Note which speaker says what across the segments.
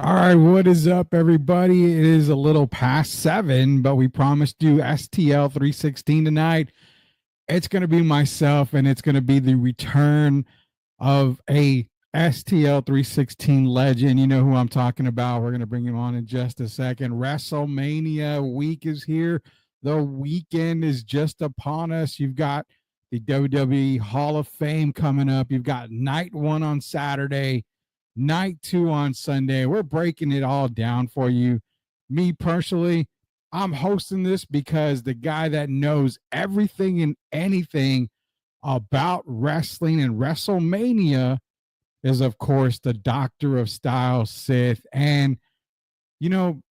Speaker 1: All right, what is up, everybody? It is a little past 7, but we promised you STL 316 tonight. It's going to be myself, and it's going to be the return of a STL 316 legend. You know who I'm talking about. We're going to bring him on in just a second. WrestleMania week is here. The weekend is just upon us. You've got the WWE Hall of Fame coming up. You've got night 1 on Saturday, night 2 on Sunday. We're breaking it all down for you. Me personally, I'm hosting this because the guy that knows everything and anything about wrestling and WrestleMania is, of course, the Doctor of Style Sith. And, you know,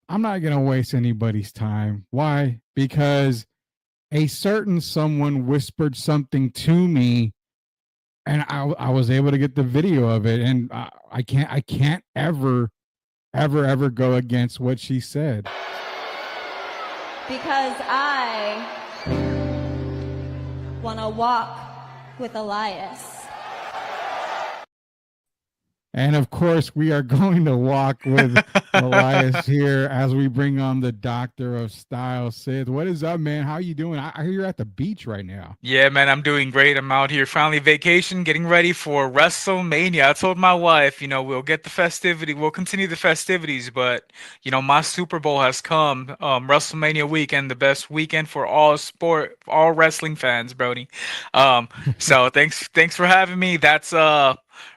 Speaker 1: I'm not going to waste anybody's time. Why? Because a certain someone whispered something to me, and I was able to get the video of it, and I can't ever go against what she said.
Speaker 2: Because I want to walk with Elias.
Speaker 1: And of course, we are going to walk with Elias here as we bring on the Doctor of Style Sith. What is up, man? How you doing? I hear you're at the beach right now.
Speaker 3: Yeah, man, I'm doing great. I'm out here finally vacation, getting ready for WrestleMania. I told my wife, we'll get the festivity, we'll continue the festivities, but my Super Bowl has come. WrestleMania weekend, the best weekend for all wrestling fans, Brody. So thanks for having me. That's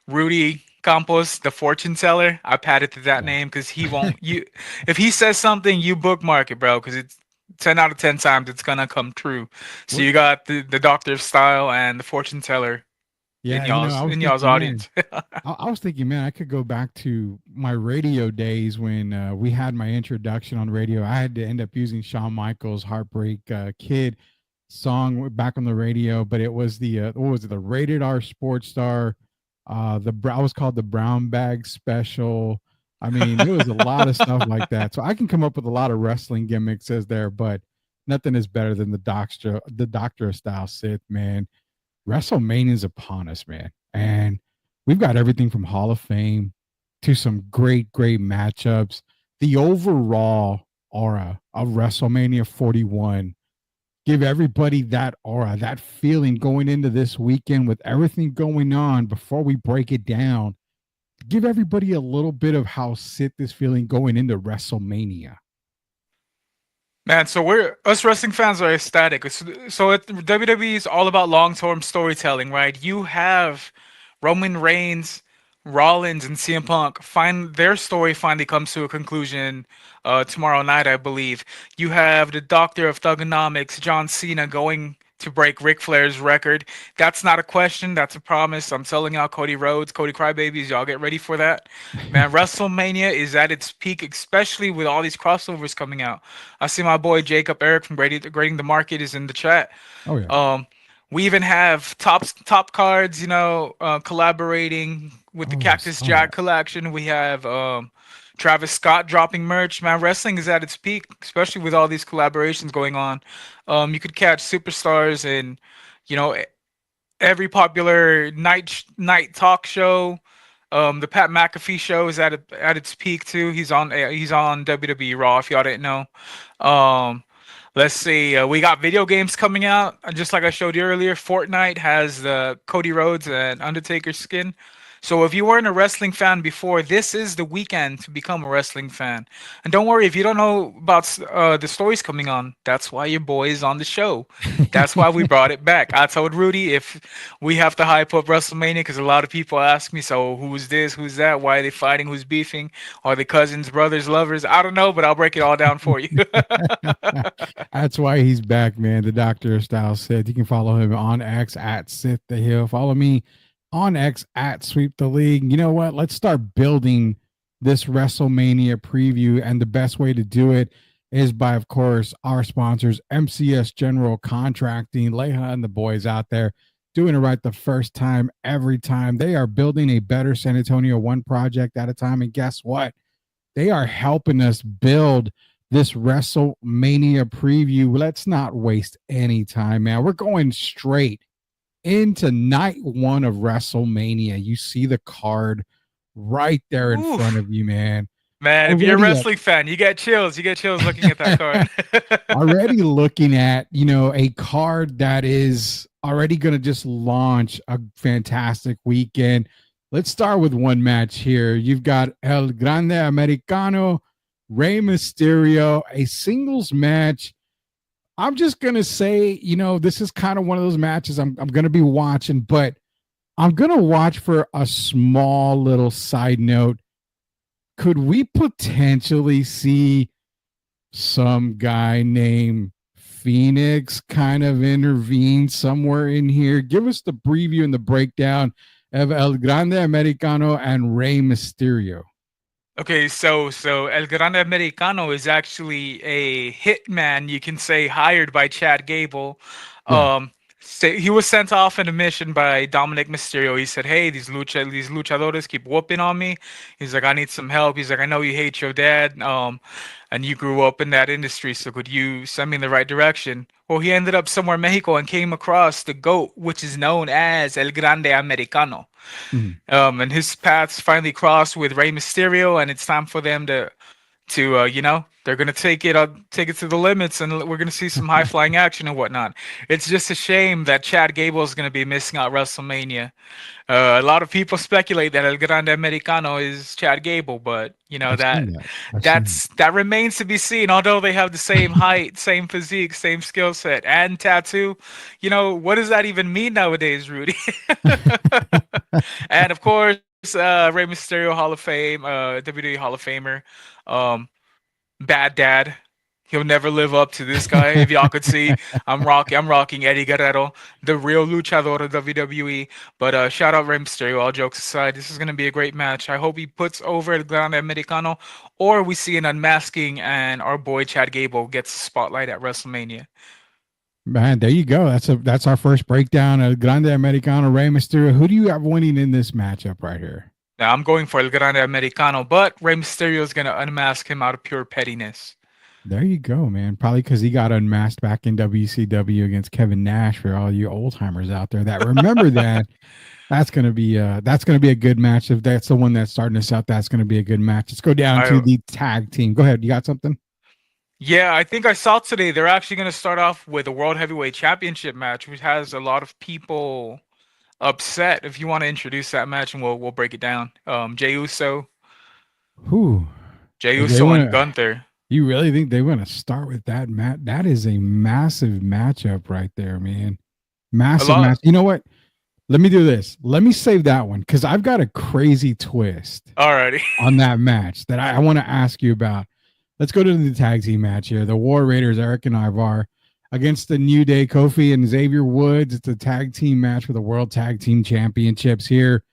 Speaker 3: Rudy Campos, the fortune teller. I padded to that name because he won't. If he says something, you bookmark it, bro, because it's 10 out of 10 times it's gonna come true. So you got the Doctor of Style and the fortune teller in y'all's audience.
Speaker 1: I was thinking, man, I could go back to my radio days when we had my introduction on radio. I had to end up using Shawn Michaels' Heartbreak Kid song back on the radio, but it was the what was it, the Rated R Sports Star. I was called the Brown Bag Special. I mean, there was a lot of stuff like that. So I can come up with a lot of wrestling gimmicks as there, but nothing is better than the Doctor of Style Sith, man. WrestleMania is upon us, man. And we've got everything from Hall of Fame to some great matchups. The overall aura of WrestleMania 41. Give everybody that aura, that feeling going into this weekend with everything going on before we break it down. Give everybody a little bit of how Sith is feeling going into WrestleMania.
Speaker 3: Man, so us wrestling fans are ecstatic. WWE is all about long-term storytelling, right? You have Roman Reigns, Rollins, and CM Punk their story finally comes to a conclusion tomorrow night, I believe. You have the Doctor of Thugonomics, John Cena, going to break Ric Flair's record. That's not a question. That's a promise. I'm selling out Cody Rhodes, Cody Crybabies. Y'all get ready for that. Man, WrestleMania is at its peak, especially with all these crossovers coming out. I see my boy Jacob Eric from Grading the Market is in the chat.
Speaker 1: Oh, yeah.
Speaker 3: We even have top cards, collaborating with the Cactus Jack collection. We have Travis Scott dropping merch. Man, wrestling is at its peak, especially with all these collaborations going on. You could catch superstars in, every popular night talk show. The Pat McAfee show is at its peak too. He's on WWE Raw, if y'all didn't know. Let's see. We got video games coming out. Just like I showed you earlier, Fortnite has the Cody Rhodes and Undertaker skin. So if you weren't a wrestling fan before, this is the weekend to become a wrestling fan. And don't worry, if you don't know about the stories coming on, that's why your boy is on the show. That's why we brought it back. I told Rudy if we have to hype up WrestleMania, because a lot of people ask me, so who's this, who's that, why are they fighting, who's beefing, are they cousins, brothers, lovers? I don't know, but I'll break it all down for you.
Speaker 1: That's why he's back, man. The Doctor of Style Sith. You can follow him on X at Sith the Hill. Follow me on X at Sweep the League. You know what? Let's start building this WrestleMania preview. And the best way to do it is by, of course, our sponsors, MCS General Contracting. Leha and the boys out there doing it right the first time, every time. They are building a better San Antonio, one project at a time. And guess what? They are helping us build this WrestleMania preview. Let's not waste any time, man. We're going straight into night one of WrestleMania. You see the card right there in front of you, man.
Speaker 3: Man, if you're a wrestling fan, you get chills. You get chills looking at that card.
Speaker 1: Already looking at, a card that is already going to just launch a fantastic weekend. Let's start with one match here. You've got El Grande Americano, Rey Mysterio, a singles match. I'm just going to say, this is kind of one of those matches I'm going to be watching, but I'm going to watch for a small little side note. Could we potentially see some guy named Phoenix kind of intervene somewhere in here? Give us the preview and the breakdown of El Grande Americano and Rey Mysterio.
Speaker 3: Okay, so El Grande Americano is actually a hitman, you can say, hired by Chad Gable.
Speaker 1: Yeah.
Speaker 3: He was sent off in a mission by Dominic Mysterio. He said, "Hey, these luchadores keep whooping on me." He's like, "I need some help." He's like, "I know you hate your dad, and you grew up in that industry, so could you send me in the right direction?" Well, he ended up somewhere in Mexico and came across the GOAT, which is known as El Grande Americano. And his paths finally crossed with Rey Mysterio, and it's time for them to they're gonna take it to the limits, and we're gonna see some high flying action and whatnot. It's just a shame that Chad Gable is gonna be missing out WrestleMania. A lot of people speculate that El Grande Americano is Chad Gable, but that remains to be seen. Although they have the same height, same physique, same skill set, and tattoo, what does that even mean nowadays, Rudy? And of course, Rey Mysterio, Hall of Fame, WWE Hall of Famer, bad dad. He'll never live up to this guy. If y'all could see, I'm rocking Eddie Guerrero, the real luchador of WWE. But shout out Rey Mysterio. All jokes aside, this is gonna be a great match. I hope he puts over El Grande Americano, or we see an unmasking and our boy Chad Gable gets the spotlight at WrestleMania.
Speaker 1: Man, there you go. That's our first breakdown of Grande Americano, Rey Mysterio. Who do you have winning in this matchup right here?
Speaker 3: Now I'm going for El Grande Americano, but Rey Mysterio is gonna unmask him out of pure pettiness.
Speaker 1: There you go, man. Probably because he got unmasked back in WCW against Kevin Nash. For all you old timers out there that remember that, that's gonna be a good match. If that's the one that's starting us out, that's gonna be a good match. Let's go down to the tag team. Go ahead. You got something?
Speaker 3: Yeah, I think I saw today they're actually going to start off with a World Heavyweight Championship match, which has a lot of people upset. If you want to introduce that match, and we'll break it down. Jey Uso,
Speaker 1: Who?
Speaker 3: Jey Uso and Gunther.
Speaker 1: You really think they want to start with that match? That is a massive matchup right there, man. Massive match. You know what? Let me do this. Let me save that one because I've got a crazy twist.
Speaker 3: Alrighty.
Speaker 1: On that match that I want to ask you about. Let's go to the tag team match here. The War Raiders, Eric and Ivar, against the New Day, Kofi and Xavier Woods. It's a tag team match for the World Tag Team Championships here.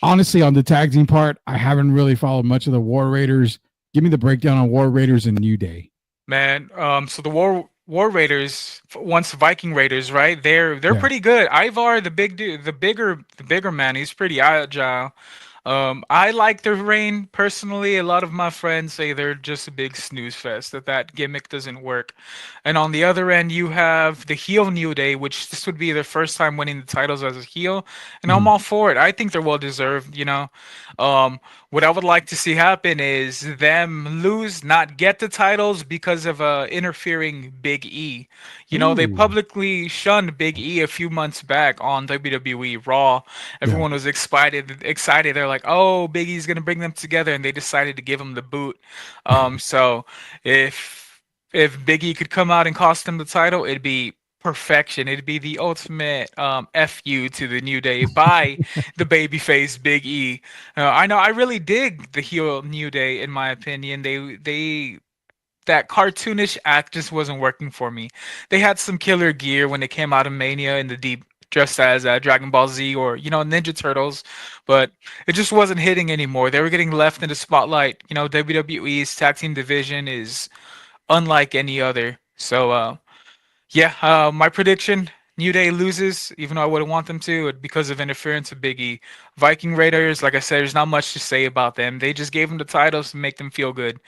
Speaker 1: Honestly, on the tag team part, I haven't really followed much of the War Raiders. Give me the breakdown on War Raiders and New Day.
Speaker 3: Man, so the War Raiders, once Viking Raiders, right? They're pretty good. Ivar, the big dude, the bigger man, he's pretty agile. I like their reign personally. A lot of my friends say they're just a big snooze fest, that gimmick doesn't work. And on the other end, you have the heel New Day, which this would be their first time winning the titles as a heel, and I'm all for it. I think they're well deserved. What I would like to see happen is them lose, not get the titles because of interfering Big E. They publicly shunned Big E a few months back on WWE Raw. Everyone was excited. They're like, "Oh, Big E's gonna bring them together," and they decided to give him the boot. So if Big E could come out and cost them the title, it'd be perfection. It'd be the ultimate FU to the New Day by the babyface Big E. I know I really dig the heel New Day. In my opinion, they that cartoonish act just wasn't working for me. They had some killer gear when they came out of Mania in the dressed as Dragon Ball Z or Ninja Turtles, but it just wasn't hitting anymore. They were getting left in the spotlight. WWE's tag team division is unlike any other. So yeah, my prediction: New Day loses, even though I wouldn't want them to, because of interference of Big E. Viking Raiders, like I said, there's not much to say about them. They just gave them the titles to make them feel good.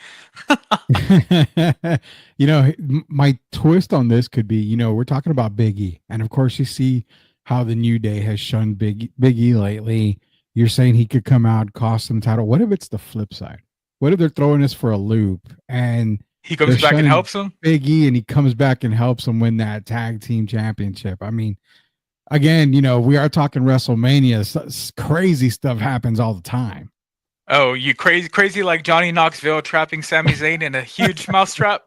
Speaker 1: My twist on this could be, we're talking about Big E, and of course, you see how the New Day has shunned Big E lately. You're saying he could come out, cost them title. What if it's the flip side? What if they're throwing us for a loop and
Speaker 3: He
Speaker 1: they're
Speaker 3: comes back and
Speaker 1: shunning
Speaker 3: helps them.
Speaker 1: Big E, and he comes back and helps them win that tag team championship? I mean, again, we are talking WrestleMania. Crazy stuff happens all the time.
Speaker 3: Oh, you crazy like Johnny Knoxville trapping Sami Zayn in a huge mousetrap.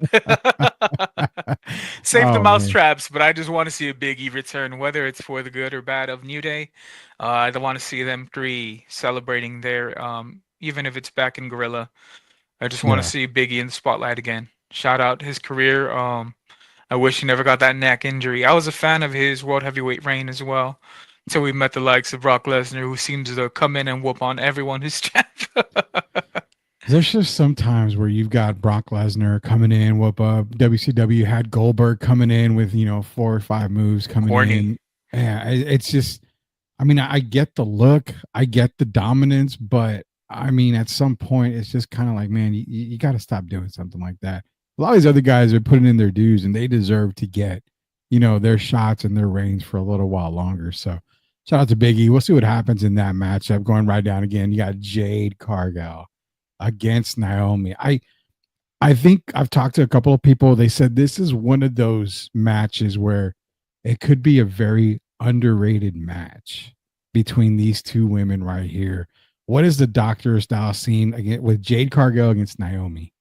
Speaker 3: Save the
Speaker 1: Oh man,
Speaker 3: mousetraps, but I just want to see a Big E return, whether it's for the good or bad of New Day. I don't want to see them three celebrating their, even if it's back in Gorilla. I just want to
Speaker 1: yeah.
Speaker 3: see Big E in the spotlight again. Shout out his career. I wish he never got that neck injury. I was a fan of his world heavyweight reign as well, until we met the likes of Brock Lesnar, who seems to come in and whoop on everyone who's champ.
Speaker 1: There's just some times where you've got Brock Lesnar coming in, whoop up. WCW had Goldberg coming in with 4 or 5 moves coming
Speaker 3: Corny.
Speaker 1: in. Yeah, it's just. I mean, I get the look, I get the dominance, but I mean, at some point, it's just kind of like, man, you got to stop doing something like that. A lot of these other guys are putting in their dues, and they deserve to get, their shots and their reigns for a little while longer. So, shout out to Big E. We'll see what happens in that matchup. Going right down again, you got Jade Cargill against Naomi. I think I've talked to a couple of people. They said this is one of those matches where it could be a very underrated match between these two women right here. What is the Doctor style scene again with Jade Cargill against Naomi?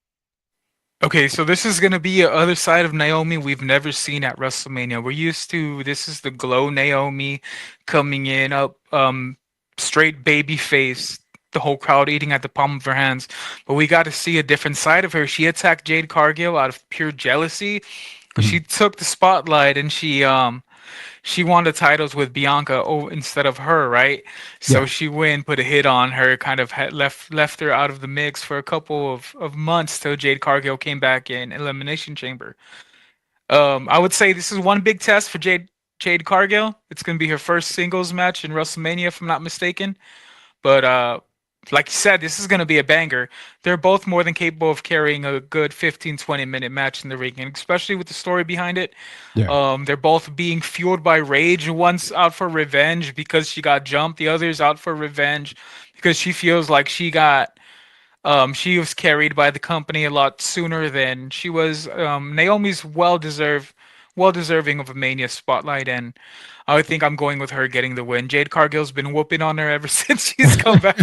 Speaker 3: Okay, so this is gonna be a other side of Naomi we've never seen at WrestleMania. We're used to this is the glow Naomi coming in up straight baby face, the whole crowd eating at the palm of her hands. But we got to see a different side of her. She attacked Jade Cargill out of pure jealousy. She took the spotlight and she won the titles with Bianca instead of her, right? So
Speaker 1: Yeah.
Speaker 3: she went, put a hit on her, kind of left her out of the mix for a couple of months till Jade Cargill came back in Elimination Chamber. I would say this is one big test for Jade Cargill. It's gonna be her first singles match in WrestleMania, if I'm not mistaken. But like you said, this is going to be a banger. They're both more than capable of carrying a good 15-20 minute match in the ring, and especially with the story behind it.
Speaker 1: Yeah.
Speaker 3: They're both being fueled by rage. One's out for revenge because she got jumped. The other's out for revenge because she feels like she was carried by the company a lot sooner than she was. Naomi's well deserving of a Mania spotlight, and I think I'm going with her getting the win. Jade Cargill's been whooping on her ever since she's come back.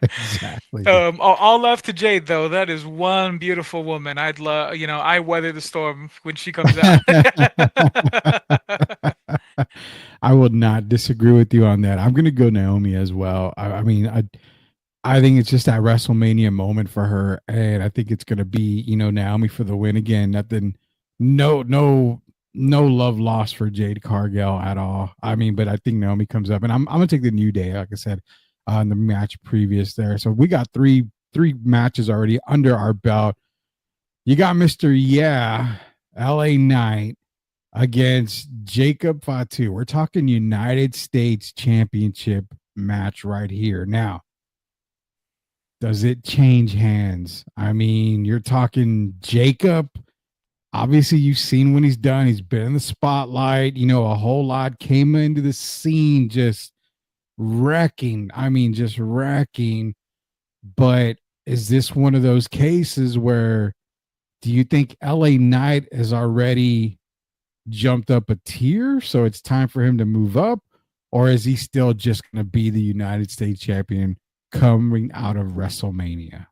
Speaker 1: Exactly.
Speaker 3: All love to Jade though. That is one beautiful woman. I'd love, I weather the storm when she comes out.
Speaker 1: I would not disagree with you on that. I'm going to go Naomi as well. I mean, I think it's just that WrestleMania moment for her, and I think it's going to be Naomi for the win again. Nothing, no love lost for Jade Cargill at all. I mean, but I think Naomi comes up, and I'm going to take the New Day, like I said, in the match previous there. So we got three matches already under our belt. You got Mr. LA Knight against Jacob Fatu. We're talking United States Championship match right here. Now, does it change hands? I mean, you're talking Jacob. Obviously, you've seen when he's done. He's been in the spotlight. A whole lot came into the scene just wrecking. I mean, just wrecking. But is this one of those cases where do you think LA Knight has already jumped up a tier, so it's time for him to move up? Or is he still just going to be the United States champion coming out of WrestleMania?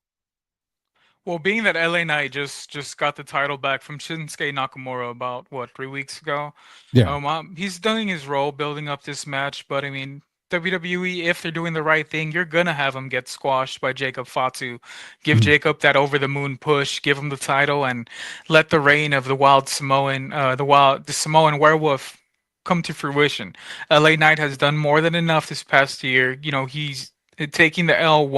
Speaker 3: Well, being that LA Knight just got the title back from Shinsuke Nakamura about 3 weeks ago,
Speaker 1: Yeah.
Speaker 3: he's doing his role, building up this match. But I mean, WWE, if they're doing the right thing, you're gonna have him get squashed by Jacob Fatu. Give Jacob that over the moon push, give him the title, and let the reign of the wild Samoan, the Samoan werewolf come to fruition. LA Knight has done more than enough this past year. He's taking the L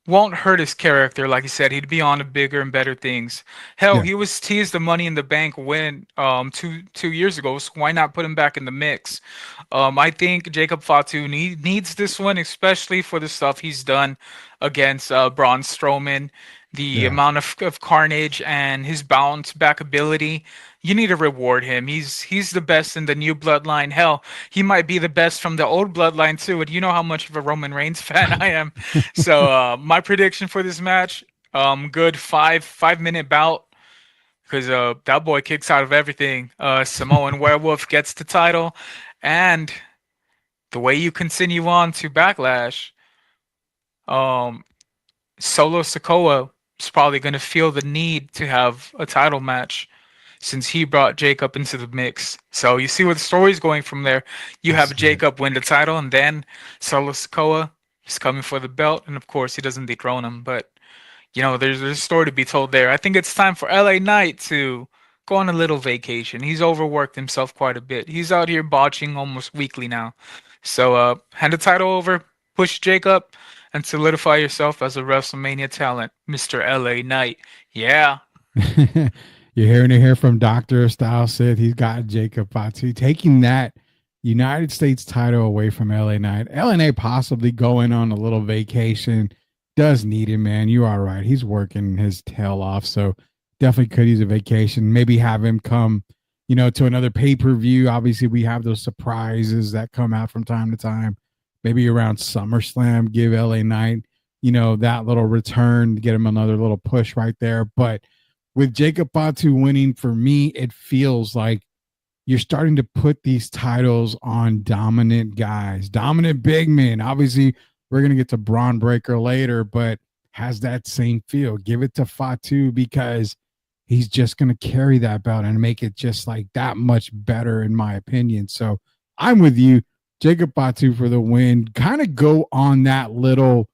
Speaker 3: won't hurt his character. Like he said, he'd be on to bigger and better things. Hell,
Speaker 1: Yeah.
Speaker 3: he was teased the Money in the Bank win 2 years ago. So why not put him back in the mix? I think Jacob Fatu needs this one, especially for the stuff he's done against Braun Strowman, the
Speaker 1: Yeah.
Speaker 3: amount of carnage and his bounce back ability. You need to reward him. He's the best in the new bloodline. Hell, he might be the best from the old bloodline too. And you know how much of a Roman Reigns fan I am. So my prediction for this match, good 5 minute bout because that boy kicks out of everything. Samoan Werewolf gets the title, and the way you continue on to Backlash, um, Solo Sikoa is probably going to feel the need to have a title match since he brought Jacob into the mix. So you see where the story's going from there. You
Speaker 1: I
Speaker 3: have
Speaker 1: see it.
Speaker 3: Jacob win the title, and then Solo Sikoa is coming for the belt, and of course he doesn't dethrone him. But there's a story to be told there. I think it's time for LA Knight to go on a little vacation. He's overworked himself quite a bit. He's out here botching almost weekly now. So hand the title over, push Jacob, and solidify yourself as a WrestleMania talent, Mr. LA Knight. Yeah.
Speaker 1: You're hearing it here from Dr. Style Sith. He's got Jacob Fatu taking that United States title away from LA Knight. LNA possibly going on a little vacation. Does need him, man. You are right. He's working his tail off. So definitely could use a vacation. Maybe have him come, to another pay-per-view. Obviously, we have those surprises that come out from time to time. Maybe around SummerSlam, give LA Knight, that little return, get him another little push right there. But with Jacob Fatu winning, for me, it feels like you're starting to put these titles on dominant guys, dominant big men. Obviously, we're going to get to Braun Breaker later, but has that same feel. Give it to Fatu because he's just going to carry that belt and make it just like that much better, in my opinion. So I'm with you. Jacob Fatu for the win. Kind of go on that little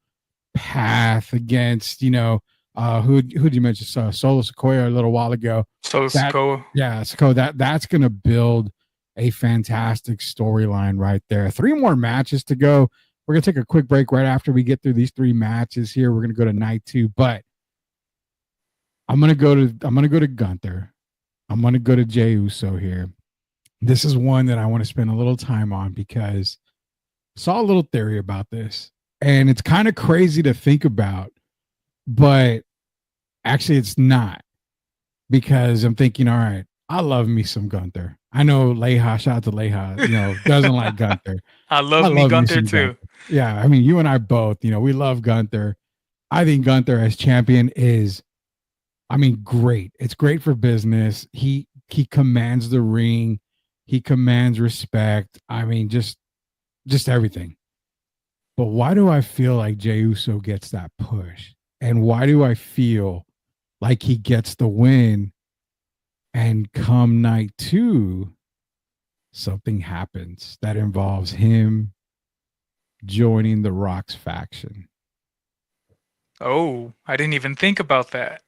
Speaker 1: path against, who did you mention? Solo Sequoia a little while ago.
Speaker 3: So Sikoa.
Speaker 1: Yeah, Sequoia. That's going to build a fantastic storyline right there. 3 more matches to go. We're going to take a quick break right after we get through these 3 matches here. We're going to go to night 2, but I'm going to go to Gunther. I'm going to go to Jey Uso here. This is one that I want to spend a little time on because I saw a little theory about this, and it's kind of crazy to think about, but actually it's not, because I'm thinking, all right, I love me some Gunther. I know Leha, shout out to Leha, doesn't like Gunther.
Speaker 3: I love me Gunther too.
Speaker 1: Gunther. Yeah, I mean, you and I both, we love Gunther. I think Gunther as champion is, great. It's great for business. He commands the ring. He commands respect. Just everything. But why do I feel like Jey Uso gets that push? And why do I feel like he gets the win? And come night 2, something happens that involves him joining the Rock's faction.
Speaker 3: Oh, I didn't even think about that.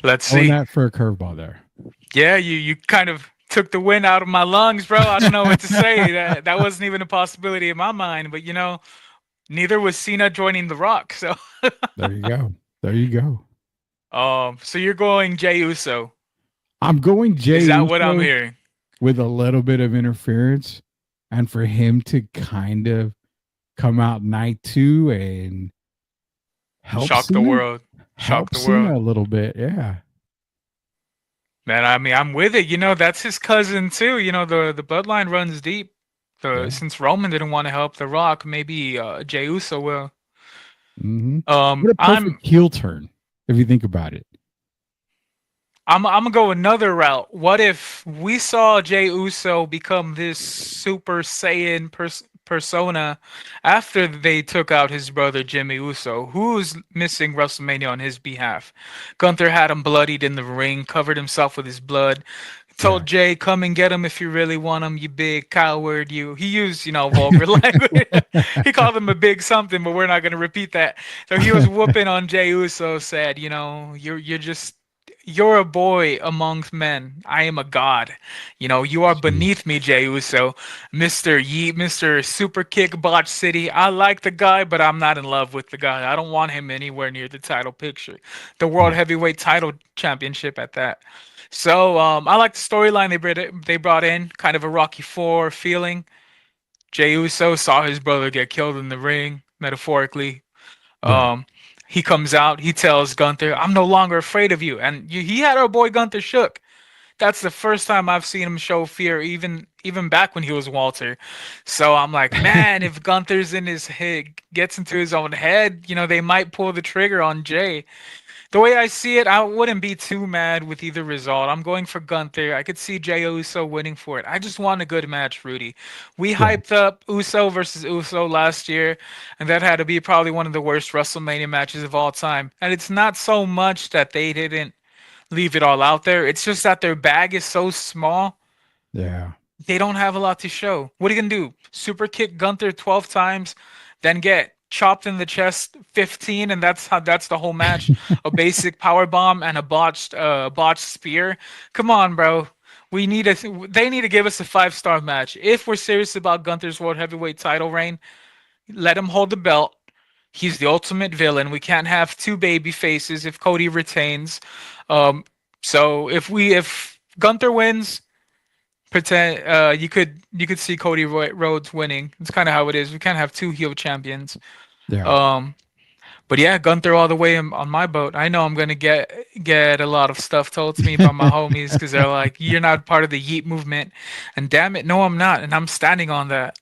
Speaker 3: Let's see.
Speaker 1: That for a curveball there.
Speaker 3: Yeah, you kind of took the wind out of my lungs, bro. I don't know what to say. That wasn't even a possibility in my mind. But neither was Cena joining The Rock. So
Speaker 1: there you go.
Speaker 3: So you're going Jey Uso.
Speaker 1: I'm going Jey Uso.
Speaker 3: Is that what I'm hearing?
Speaker 1: With a little bit of interference, and for him to kind of come out night 2 and help
Speaker 3: shock
Speaker 1: Cena,
Speaker 3: the world.
Speaker 1: Shock the world a little bit, yeah.
Speaker 3: Man, I'm with it. That's his cousin too. The bloodline runs deep. Since Roman didn't want to help The Rock, maybe Jey Uso will.
Speaker 1: Mm-hmm. What a perfect heel turn, if you think about it.
Speaker 3: I'm gonna go another route. What if we saw Jey Uso become this Super Saiyan persona after they took out his brother Jimmy Uso, who's missing WrestleMania on his behalf? Gunther had him bloodied in the ring, covered himself with his blood. Told Jay, come and get him if you really want him, you big coward. He used, vulgar language. He called him a big something, but we're not going to repeat that. So he was whooping on Jey Uso, said, you're just you're a boy amongst men. I am a god. You know, you are
Speaker 1: Jeez.
Speaker 3: beneath me, Jey Uso. Mr. Yeet, Mr. Super Kick Botch City. I like the guy, but I'm not in love with the guy. I don't want him anywhere near the title picture. The World
Speaker 1: Yeah.
Speaker 3: Heavyweight title championship at that. So I like the storyline they brought in, kind of a Rocky Four feeling. Jey Uso saw his brother get killed in the ring, metaphorically.
Speaker 1: Right.
Speaker 3: Um, he comes out, he tells Gunther, "I'm no longer afraid of you," and he had our boy Gunther shook. That's the first time I've seen him show fear, even back when he was Walter. So I'm like, man, if Gunther's in his head, gets into his own head, they might pull the trigger on Jay. The way I see it, I wouldn't be too mad with either result. I'm going for Gunther. I could see Jey Uso winning for it. I just want a good match, Rudy. We
Speaker 1: Yeah.
Speaker 3: hyped up Uso versus Uso last year, and that had to be probably one of the worst WrestleMania matches of all time. And it's not so much that they didn't leave it all out there. It's just that their bag is so small,
Speaker 1: Yeah.
Speaker 3: they don't have a lot to show. What are you gonna do? Super kick Gunther 12 times, then get chopped in the chest 15, and that's the whole match. A basic power bomb and a botched spear. Come on, bro. They need to give us a 5-star match. If we're serious about Gunther's World Heavyweight title reign, let him hold the belt. He's the ultimate villain. We can't have two baby faces if Cody retains. Um, so if Gunther wins, pretend you could see Cody Rhodes winning. It's kind of how it is. We can't have two heel champions.
Speaker 1: Yeah.
Speaker 3: Um, but yeah, Gunther all the way on my boat. I know I'm gonna get a lot of stuff told to me by my homies because they're like, "You're not part of the Yeet movement," and damn it, no, I'm not, and I'm standing on that.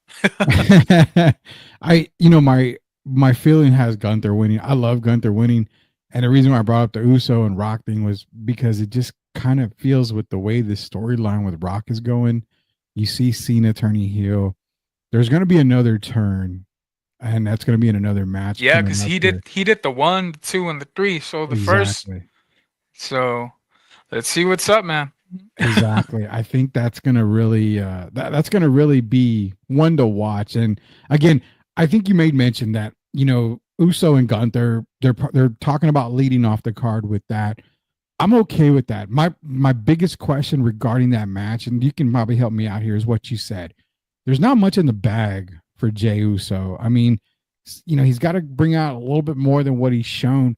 Speaker 1: My feeling has Gunther winning. I love Gunther winning. And the reason why I brought up the Uso and Rock thing was because it just kind of feels with the way the storyline with Rock is going. You see Cena turning heel. There's going to be another turn, and that's going to be in another match
Speaker 3: Yeah,
Speaker 1: coming
Speaker 3: because
Speaker 1: up
Speaker 3: he
Speaker 1: here.
Speaker 3: did he did the 1, the 2, and the 3. So the first.
Speaker 1: Exactly.
Speaker 3: So let's see what's up, man.
Speaker 1: Exactly. I think that's gonna really that's gonna really be one to watch. And again, I think you made mention that Uso and Gunther they're talking about leading off the card with that. I'm okay with that. My biggest question regarding that match, and you can probably help me out here, is what you said. There's not much in the bag for Jey Uso. I mean, he's got to bring out a little bit more than what he's shown.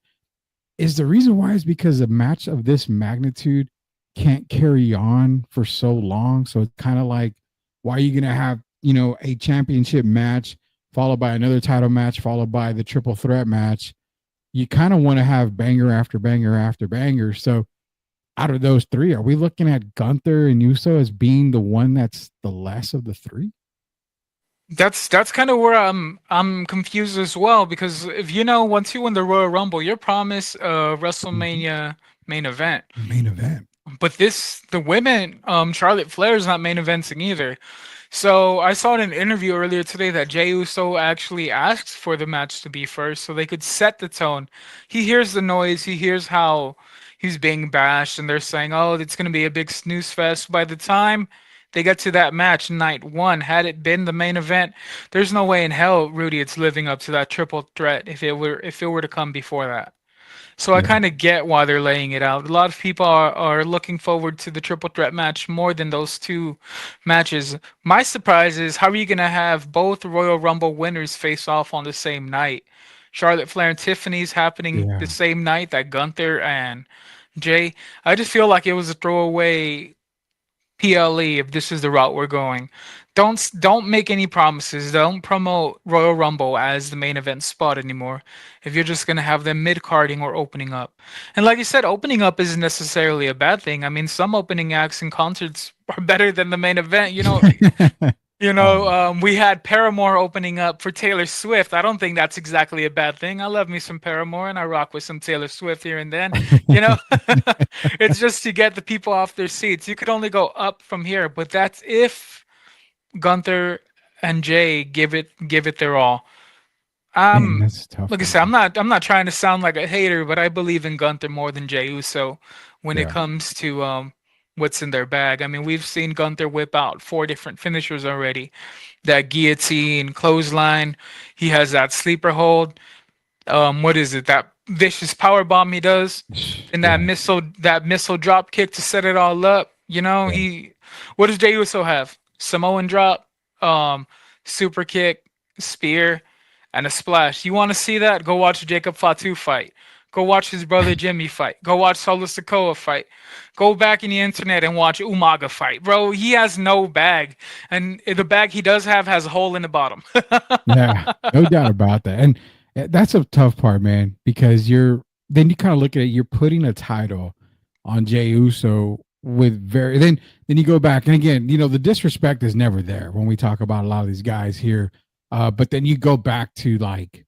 Speaker 1: Is the reason why is because a match of this magnitude can't carry on for so long. So it's kind of like, why are you going to have, a championship match followed by another title match, followed by the triple threat match? You kind of want to have banger after banger after banger. So out of those three, are we looking at Gunther and Uso as being the one that's the less of the three?
Speaker 3: That's kind of where I'm confused as well because if once you win the Royal Rumble, you're promised a
Speaker 1: Mm-hmm.
Speaker 3: WrestleMania main event.
Speaker 1: Main event.
Speaker 3: But the women, Charlotte Flair is not main eventing either. So I saw in an interview earlier today that Jey Uso actually asked for the match to be first so they could set the tone. He hears the noise, he hears how he's being bashed, and they're saying, "Oh, it's going to be a big snooze fest." By the time they get to that match, night one, had it been the main event, there's no way in hell, Rudy, it's living up to that triple threat if it were to come before that. So I
Speaker 1: Yeah.
Speaker 3: kind of get why they're laying it out. A lot of people are looking forward to the triple threat match more than those two matches. My surprise is how are you going to have both Royal Rumble winners face off on the same night? Charlotte Flair and Tiffany's happening the
Speaker 1: Yeah.
Speaker 3: same night that Gunther and Jay. I just feel like it was a throwaway PLE if this is the route we're going. Don't make any promises. Don't promote Royal Rumble as the main event spot anymore. If you're just gonna have them mid carding or opening up, and like you said, opening up isn't necessarily a bad thing. I mean, some opening acts and concerts are better than the main event.
Speaker 1: Oh yeah.
Speaker 3: We had Paramore opening up for Taylor Swift. I don't think that's exactly a bad thing. I love me some Paramore and I rock with some Taylor Swift here and then. You know, it's just to get the people off their seats. You could only go up from here, but that's if Gunther and Jay give it their all.
Speaker 1: Man, that's a tough
Speaker 3: Like I said,
Speaker 1: one.
Speaker 3: I'm not trying to sound like a hater, but I believe in Gunther more than Jey Uso when it
Speaker 1: Yeah.
Speaker 3: comes to what's in their bag. I mean, we've seen Gunther whip out 4 different finishers already. That guillotine, clothesline. He has that sleeper hold. What is it? vicious power bomb he does, and
Speaker 1: Yeah,
Speaker 3: that missile drop kick to set it all up. You know,
Speaker 1: yeah,
Speaker 3: he what does Jey Uso have? Samoan drop, um, super kick, spear, and a splash. You want to see that? Go watch Jacob Fatu fight. Go watch his brother Jimmy fight. Go watch Solo Sikoa fight. Go back in the internet and watch Umaga fight. Bro, he has no bag. And the bag he does have has a hole in the bottom.
Speaker 1: yeah. No doubt about that. And that's a tough part, man, because then you kind of look at it. You're putting a title on Jey Uso with then you go back and again, the disrespect is never there when we talk about a lot of these guys here. But then you go back to like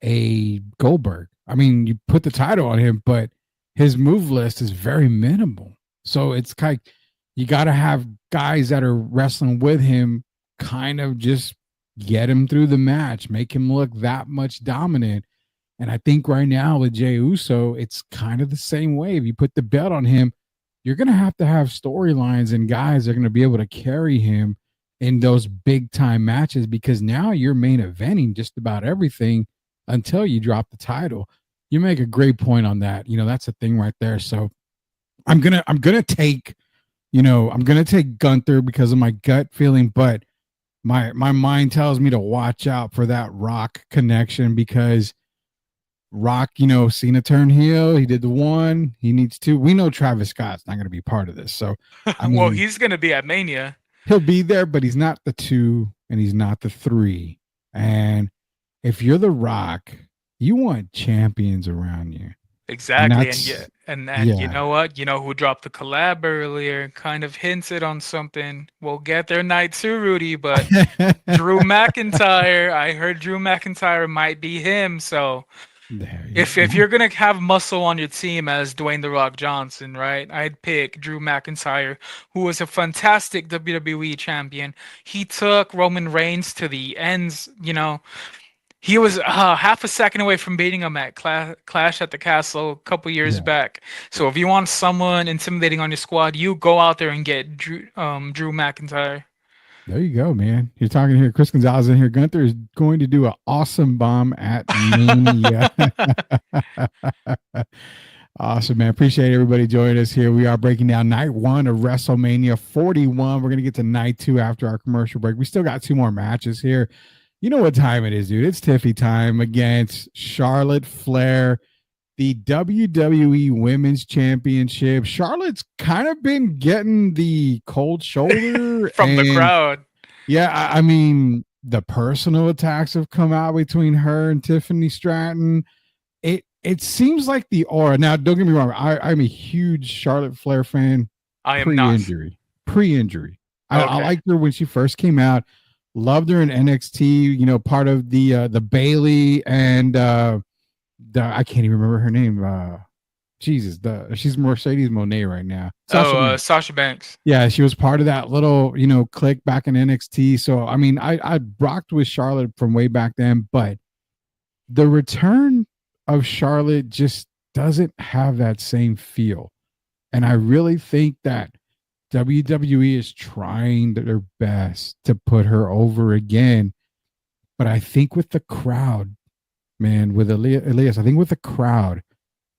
Speaker 1: a Goldberg. I mean, you put the title on him, but his move list is very minimal. So it's kind of, you got to have guys that are wrestling with him kind of just get him through the match, make him look that much dominant. And I think right now with Jey Uso, it's kind of the same way. If you put the belt on him, you're going to have storylines and guys that are going to be able to carry him in those big time matches because now you're main eventing just about everything until you drop the title. You make a great point on that. That's a thing right there. So I'm gonna take, I'm gonna take Gunther because of my gut feeling, but my mind tells me to watch out for that Rock connection because Rock, Cena turn heel. He did the one. He needs to. We know Travis Scott's not going to be part of this. So, I
Speaker 3: Well,
Speaker 1: mean,
Speaker 3: he's gonna be at Mania.
Speaker 1: he'll be there, but he's not the 2 and he's not the 3. And if you're the Rock, you want champions around you.
Speaker 3: Exactly, and you
Speaker 1: Yeah.
Speaker 3: know what? You know who dropped the collab earlier? Kind of hinted on something. We'll get there night too, Rudy. But Drew McIntyre, I heard Drew McIntyre might be him. So
Speaker 1: There you
Speaker 3: if
Speaker 1: go.
Speaker 3: you're gonna have muscle on your team as Dwayne the Rock Johnson, right? I'd pick Drew McIntyre, who was a fantastic WWE champion. He took Roman Reigns to the ends. He was half a second away from beating him at Clash at the Castle a couple years
Speaker 1: Yeah.
Speaker 3: back. So if you want someone intimidating on your squad, you go out there and get Drew McIntyre.
Speaker 1: There you go, man. You're talking here. Chris Gonzalez in here. Gunther is going to do an awesome bomb at Mania. Awesome, man. Appreciate everybody joining us here. We are breaking down night 1 of WrestleMania 41. We're going to get to night 2 after our commercial break. We still got 2 more matches here. You know what time it is, dude. It's Tiffy time against Charlotte Flair, the WWE Women's Championship. Charlotte's kind of been getting the cold shoulder
Speaker 3: From the crowd.
Speaker 1: Yeah, I mean, the personal attacks have come out between her and Tiffany Stratton. It seems like the aura. Now, don't get me wrong. I'm a huge Charlotte Flair fan.
Speaker 3: I am not.
Speaker 1: Pre-injury. I
Speaker 3: Okay.
Speaker 1: liked her when she first came out. Loved her in NXT. Part of the Bailey and I can't even remember her name. Jesus, she's Mercedes Monet right now.
Speaker 3: Sasha Banks.
Speaker 1: Yeah, she was part of that little, clique back in NXT. So I mean, I rocked with Charlotte from way back then, but the return of Charlotte just doesn't have that same feel. And I really think that WWE is trying their best to put her over again. But I think with the crowd, man, with Elias, I think with the crowd,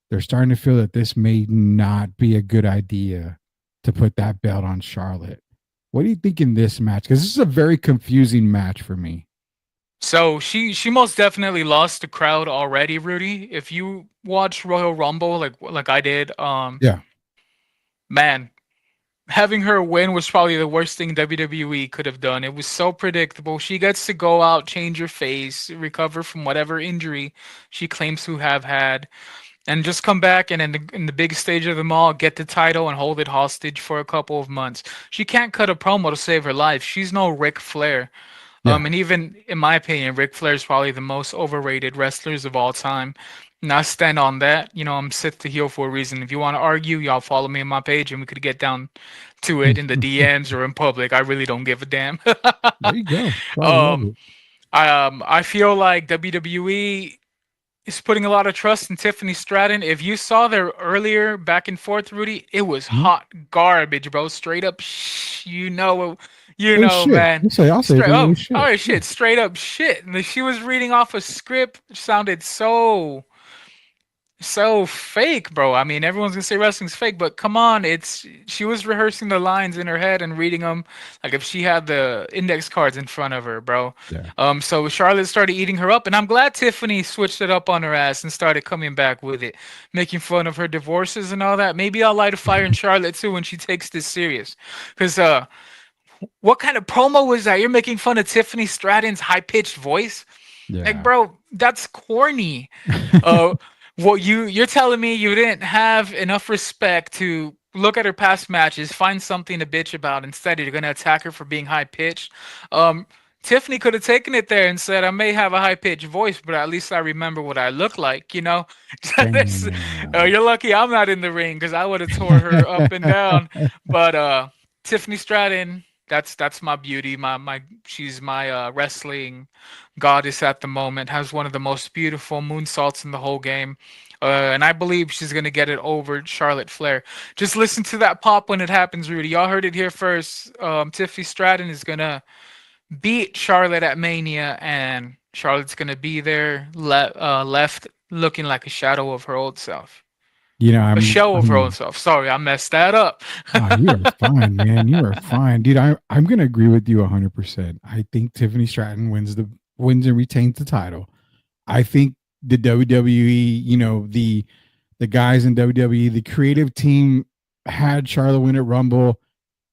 Speaker 1: they're starting to feel that this may not be a good idea to put that belt on Charlotte. What do you think in this match? Because this is a very confusing match for me.
Speaker 3: So she most definitely lost the crowd already, Rudy. If you watch Royal Rumble like I did,
Speaker 1: Yeah.
Speaker 3: man, having her win was probably the worst thing WWE could have done. It was so predictable. She gets to go out, change her face, recover from whatever injury she claims to have had, and just come back and in the biggest stage of them all, get the title and hold it hostage for a couple of months. She can't cut a promo to save her life. She's no Ric Flair.
Speaker 1: Yeah.
Speaker 3: And even in my opinion, Ric Flair is probably the most overrated wrestlers of all time. And I stand on that. I'm Sith to heel for a reason. If you want to argue, y'all follow me on my page and we could get down to it in the DMs or in public. I really don't give a damn.
Speaker 1: There you go. Love it.
Speaker 3: I feel like WWE is putting a lot of trust in Tiffany Stratton. If you saw their earlier back and forth, Rudy, it was hot garbage, bro. Straight up, man.
Speaker 1: I'll say shit.
Speaker 3: Oh shit, straight up shit. And she was reading off a script, sounded so so fake, bro. I mean, everyone's gonna say wrestling's fake, but come on, it's she was rehearsing the lines in her head and reading them like if she had the index cards in front of her, bro.
Speaker 1: Yeah.
Speaker 3: So Charlotte started eating her up, and I'm glad Tiffany switched it up on her ass and started coming back with it, making fun of her divorces and all that. Maybe I'll light a fire in Charlotte too when she takes this serious, because what kind of promo was that? You're making fun of Tiffany Stratton's high pitched voice, like,
Speaker 1: Yeah.
Speaker 3: bro, that's corny. Uh, well, you're telling me you didn't have enough respect to look at her past matches, find something to bitch about. Instead, you're gonna attack her for being high pitched. Um, Tiffany could have taken it there and said, "I may have a high pitched voice, but at least I remember what I look like." You know,
Speaker 1: Damn.
Speaker 3: you're lucky I'm not in the ring because I would have tore her up and down. But Tiffany Stratton, that's my beauty. She's my wrestling goddess at the moment, has one of the most beautiful moonsaults in the whole game. And I believe she's going to get it over Charlotte Flair. Just listen to that pop when it happens, Rudy. Y'all heard it here first. Tiffany Stratton is going to beat Charlotte at Mania, and Charlotte's going to be there left looking like a shadow of her old self.
Speaker 1: You know,
Speaker 3: A shell of her old
Speaker 1: I'm
Speaker 3: self. Sorry, I messed that up.
Speaker 1: oh, you are fine, man. You are fine, dude. I'm gonna agree with you 100%. I think Tiffany Stratton wins and retains the title. I think the WWE, the guys in WWE, the creative team had Charlotte win at Rumble.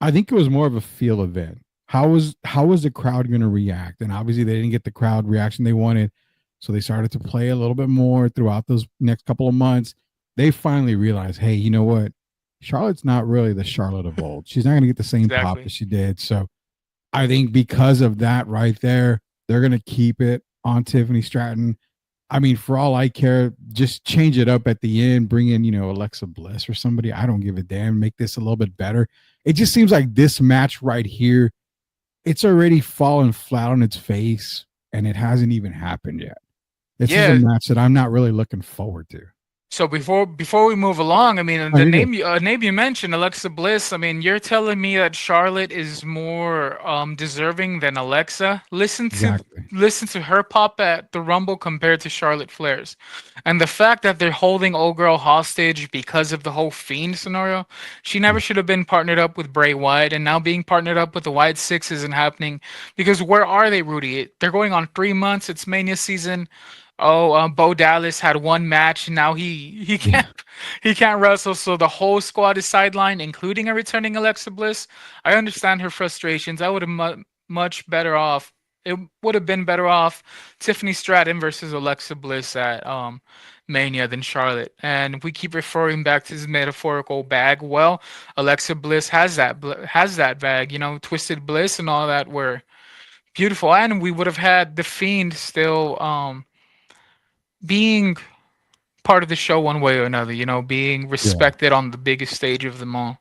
Speaker 1: I think it was more of a feel event. How was the crowd going to react? And obviously they didn't get the crowd reaction they wanted, so they started to play a little bit more throughout those next couple of months. They finally realized, hey, you know what? Charlotte's not really the Charlotte of old. She's not going to get the same pop
Speaker 3: Exactly.
Speaker 1: that she did. So I think because of that right there, they're going to keep it on Tiffany Stratton. I mean, for all I care, just change it up at the end, bring in, Alexa Bliss or somebody. I don't give a damn. Make this a little bit better. It just seems like this match right here, it's already fallen flat on its face and it hasn't even happened yet. This is a
Speaker 3: Yeah,
Speaker 1: match that I'm not really looking forward to.
Speaker 3: so before we move along, I mean,
Speaker 1: Oh,
Speaker 3: the
Speaker 1: you're good.
Speaker 3: name you mentioned, Alexa Bliss. I mean, you're telling me that Charlotte is more deserving than Alexa.
Speaker 1: Exactly.
Speaker 3: Listen to her pop at the Rumble compared to Charlotte Flair's, and the fact that they're holding old girl hostage because of the whole Fiend scenario. She never
Speaker 1: Yeah.
Speaker 3: should have been partnered up with Bray Wyatt, and now being partnered up with the Wyatt Six isn't happening because where are they, Rudy? They're going on 3 months. It's Mania season. Oh, Bo Dallas had one match, and now he
Speaker 1: Yeah.
Speaker 3: can't wrestle. So the whole squad is sidelined, including a returning Alexa Bliss. I understand her frustrations. I would have much better off. It would have been better off Tiffany Stratton versus Alexa Bliss at Mania than Charlotte. And we keep referring back to this metaphorical bag. Well, Alexa Bliss has that bag. You know, Twisted Bliss and all that were beautiful, and we would have had the Fiend still being part of the show one way or another, you know, being
Speaker 1: Yeah.
Speaker 3: respected on the biggest stage of them all.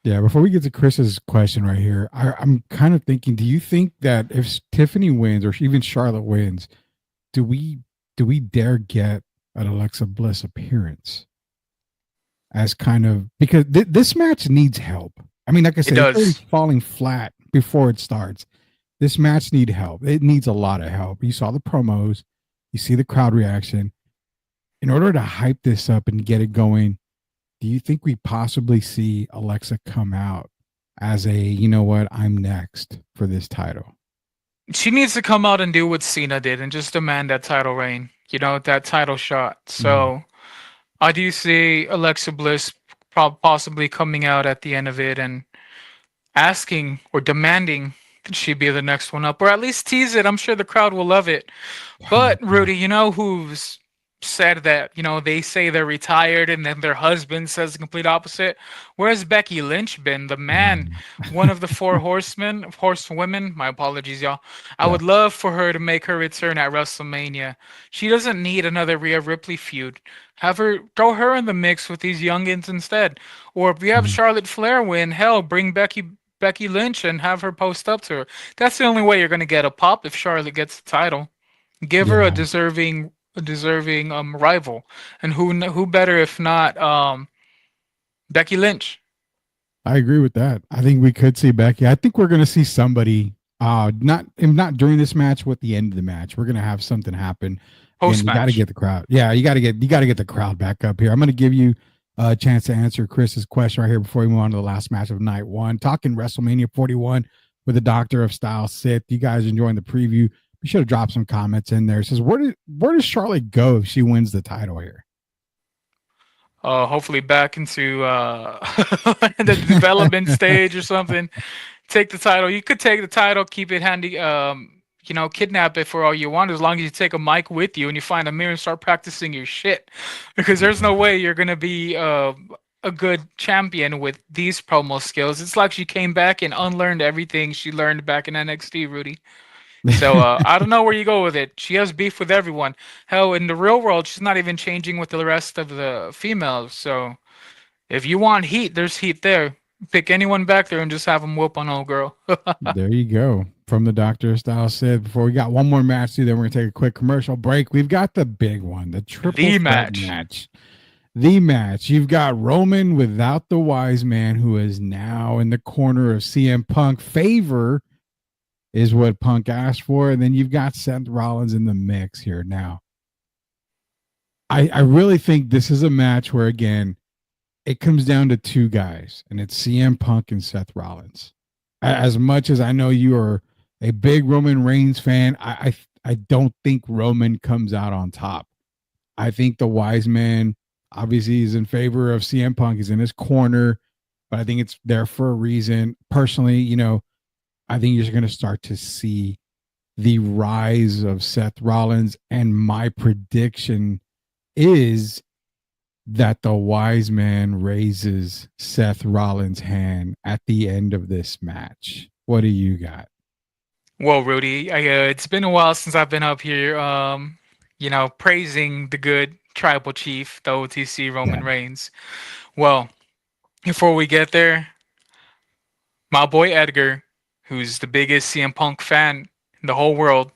Speaker 1: Yeah. Before we get to Chris's question right here, I'm kind of thinking, do you think that if Tiffany wins or even Charlotte wins, do we do we dare get an Alexa Bliss appearance as kind of because this match needs help. I mean, like I
Speaker 3: It
Speaker 1: said, it's already
Speaker 3: does.
Speaker 1: falling flat before it starts. This match need help. It needs a lot of help. You saw the promos, you see the crowd reaction. In order to hype this up and get it going, do you think we possibly see Alexa come out as a, you know what, I'm next for this title?
Speaker 3: She needs to come out and do what Cena did and just demand that title reign, you know, that title shot.
Speaker 1: Mm,
Speaker 3: So I do see Alexa Bliss possibly coming out at the end of it and asking or demanding that she be the next one up, or at least tease it. I'm sure the crowd will love it.
Speaker 1: oh my
Speaker 3: But
Speaker 1: God.
Speaker 3: Rudy, you know who's said that, you know, they say they're retired and then their husband says the complete opposite? Where's Becky Lynch been? The man,
Speaker 1: Mm,
Speaker 3: one of the four horsewomen. My apologies, y'all. I
Speaker 1: yeah.
Speaker 3: would love for her to make her return at WrestleMania. She doesn't need another Rhea Ripley feud. Have her throw her in the mix with these youngins instead. Or if we have
Speaker 1: Mhm.
Speaker 3: Charlotte Flair win, hell, bring Becky Lynch and have her post up to her. That's the only way you're gonna get a pop if Charlotte gets the title. Give her
Speaker 1: Yeah,
Speaker 3: a deserving rival, and who better if not Becky Lynch?
Speaker 1: I agree with that. I think we could see Becky. I think we're going to see somebody, not during this match, with the end of the match. We're going to have something happen. Again,
Speaker 3: Post
Speaker 1: you got to
Speaker 3: match.
Speaker 1: get the crowd. Yeah, you got to get the crowd back up here. I'm going to give you a chance to answer Chris's question right here before we move on to the last match of night one. Talking WrestleMania 41 with the Doctor of Style Sith. You guys enjoying the preview? Be sure to drop some comments in there. It says, where does Charlotte go if she wins the title here?
Speaker 3: Hopefully back into the development stage or something. Take the title. You could take the title, keep it handy. Kidnap it for all you want, as long as you take a mic with you and you find a mirror and start practicing your shit. Because there's no way you're gonna be a good champion with these promo skills. It's like she came back and unlearned everything she learned back in NXT, Rudy. So I don't know where you go with it. She has beef with everyone. Hell, in the real world, she's not even changing with the rest of the females. So if you want heat, there's heat there. Pick anyone back there and just have them whoop on old girl.
Speaker 1: There you go. From the Doctor Style said before we got one more match too, then we're gonna take a quick commercial break. We've got the big one, the triple threat match. The match. You've got Roman without the wise man, who is now in the corner of CM Punk. Favor is what Punk asked for, and then you've got Seth Rollins in the mix here. Now, I really think this is a match where, again, it comes down to two guys, and it's CM Punk and Seth Rollins. As much as I know you are a big Roman Reigns fan, I don't think Roman comes out on top. I think the wise man obviously is in favor of CM Punk. He's in his corner, but I think it's there for a reason. Personally, I think you're going to start to see the rise of Seth Rollins, and my prediction is that the wise man raises Seth Rollins' hand at the end of this match. What do you got?
Speaker 3: Well, Rudy, it's been a while since I've been up here, praising the good tribal chief, the OTC Roman Reigns. Well, before we get there, my boy Edgar, who's the biggest CM Punk fan in the whole world,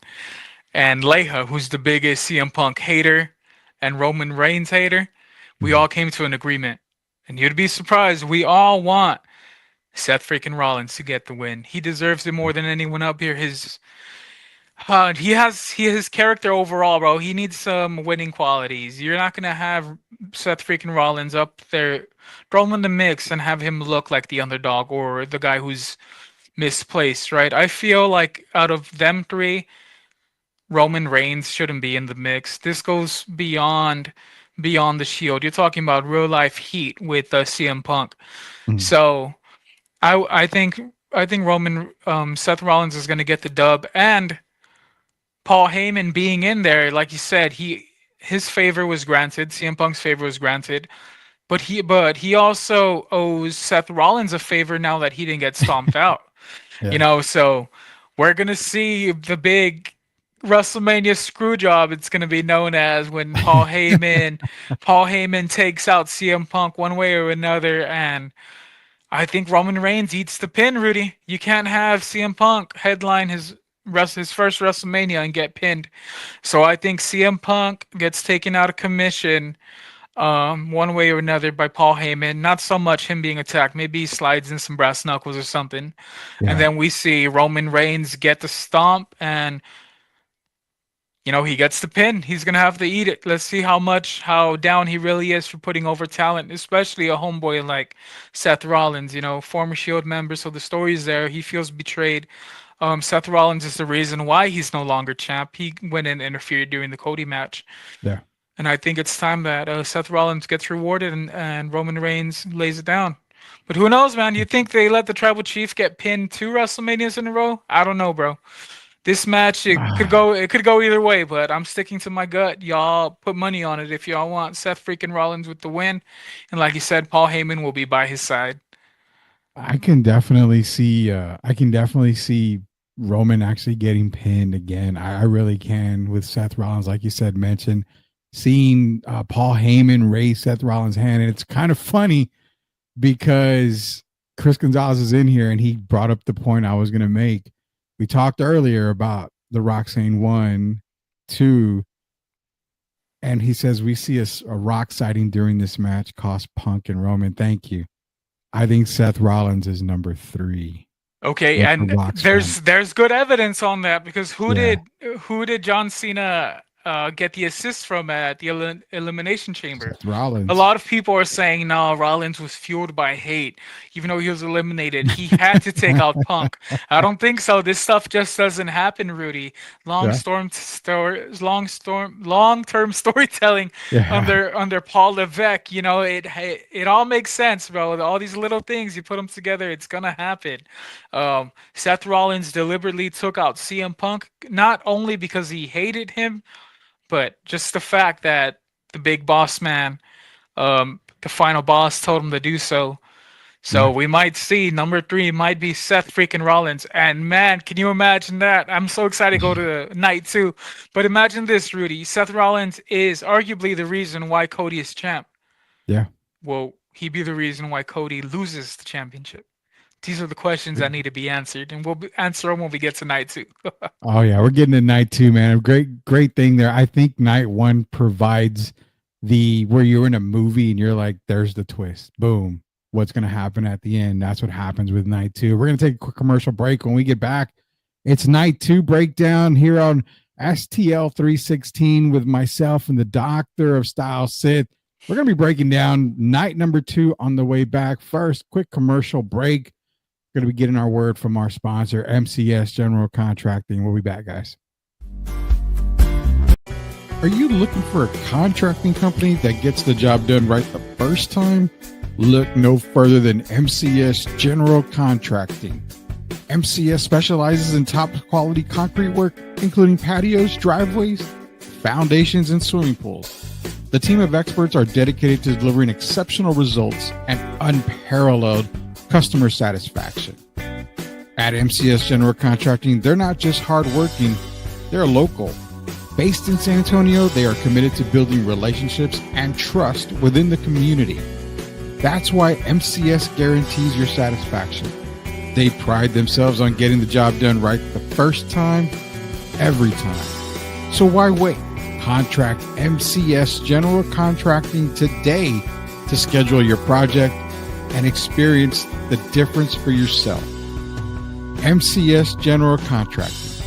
Speaker 3: and Leha, who's the biggest CM Punk hater and Roman Reigns hater, we all came to an agreement. And you'd be surprised, we all want Seth freaking Rollins to get the win. He deserves it more than anyone up here. He has his character overall, bro. He needs some winning qualities. You're not gonna have Seth freaking Rollins up there, throw him in the mix and have him look like the underdog or the guy who's misplaced, right? I feel like out of them three, Roman Reigns shouldn't be in the mix. This goes beyond the Shield. You're talking about real life heat with CM Punk. So I think Seth Rollins is gonna get the dub, and Paul Heyman being in there, like you said, his favor was granted. CM Punk's favor was granted, but he also owes Seth Rollins a favor now that he didn't get stomped out. So we're gonna see the big WrestleMania screw job. It's gonna be known as when Paul Heyman takes out CM Punk one way or another, and I think Roman Reigns eats the pin. Rudy, you can't have CM Punk headline his first WrestleMania and get pinned. So I think CM Punk gets taken out of commission one way or another by Paul Heyman. Not so much him being attacked. Maybe he slides in some brass knuckles or something. And then we see Roman Reigns get the stomp, and he gets the pin. He's going to have to eat it. Let's see how down he really is for putting over talent, especially a homeboy like Seth Rollins, former Shield member. So the story's there. He feels betrayed. Seth Rollins is the reason why he's no longer champ. He went and interfered during the Cody match.
Speaker 1: Yeah.
Speaker 3: And I think it's time that Seth Rollins gets rewarded and Roman Reigns lays it down. But who knows, man? You think they let the Tribal Chief get pinned 2 WrestleManias in a row? I don't know, bro. This match, it could go either way, but I'm sticking to my gut. Y'all put money on it if y'all want Seth freaking Rollins with the win. And like you said, Paul Heyman will be by his side.
Speaker 1: I can definitely see Roman actually getting pinned again. I really can, with Seth Rollins, like you said, mentioned seeing Paul Heyman raise Seth Rollins' hand. And it's kind of funny because Chris Gonzalez is in here and he brought up the point I was going to make. We talked earlier about The Rock saying 1, 2, and he says we see a Rock sighting during this match cost Punk and Roman. Thank you. I think Seth Rollins is number 3.
Speaker 3: Okay, and there's good evidence on that, because who did John Cena get the assist from at the Elimination Chamber.
Speaker 1: Seth
Speaker 3: A
Speaker 1: Rollins.
Speaker 3: lot of people are saying no, Rollins was fueled by hate, even though he was eliminated. He had to take out Punk. I don't think so. This stuff just doesn't happen, Rudy.
Speaker 1: Yeah.
Speaker 3: Long-term storytelling
Speaker 1: Yeah.
Speaker 3: under Paul Levesque. You know, it all makes sense, bro. All these little things, you put them together, it's gonna happen. Seth Rollins deliberately took out CM Punk, not only because he hated him, but just the fact that the big boss man, the final boss, told him to do so. So
Speaker 1: Yeah.
Speaker 3: we might see number 3 might be Seth freaking Rollins. And man, can you imagine that? I'm so excited to go to night 2. But imagine this, Rudy. Seth Rollins is arguably the reason why Cody is champ.
Speaker 1: Yeah.
Speaker 3: Will he be the reason why Cody loses the championship? These are the questions that need to be answered, and we'll answer them when we get to night 2.
Speaker 1: Oh yeah, we're getting to night 2, man. A great thing there. I think night 1 provides the where you're in a movie and you're like, there's the twist. Boom. What's gonna happen at the end? That's what happens with night 2. We're gonna take a quick commercial break. When we get back, it's night 2 breakdown here on STL 316 with myself and the Doctor of Style Sith. We're gonna be breaking down night number 2 on the way back. First, quick commercial break. Going to be getting our word from our sponsor, MCS General Contracting. We'll be back, guys. Are you looking for a contracting company that gets the job done right the first time? Look no further than MCS General Contracting. MCS specializes in top quality concrete work, including patios, driveways, foundations, and swimming pools. The team of experts are dedicated to delivering exceptional results and unparalleled customer satisfaction. At MCS General Contracting, they're not just hardworking, they're local. Based in San Antonio, they are committed to building relationships and trust within the community. That's why MCS guarantees your satisfaction. They pride themselves on getting the job done right the first time, every time. So why wait? Contract MCS General Contracting today to schedule your project and experience the difference for yourself. MCS General Contracting,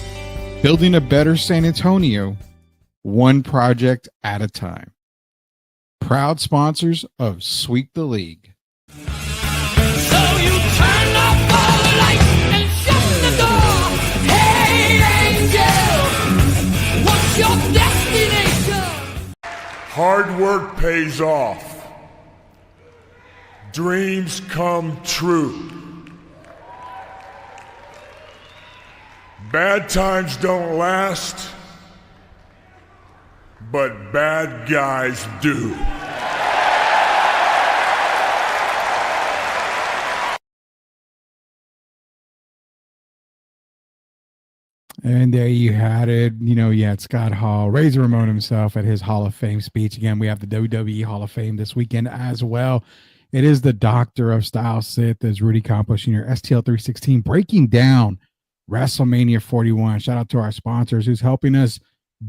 Speaker 1: building a better San Antonio, one project at a time. Proud sponsors of Sweep the League.
Speaker 4: So you turn off all the lights and shut the door. Hey, angel, what's your destination?
Speaker 5: Hard work pays off. Dreams come true. Bad times don't last, but bad guys do.
Speaker 1: And there you had it. You know, you had Scott Hall, Razor Ramon himself at his Hall of Fame speech. Again, we have the WWE Hall of Fame this weekend as well. It is the Doctor of Style Sith, as Rudy accomplishing your STL 316, breaking down WrestleMania 41. Shout out to our sponsors who's helping us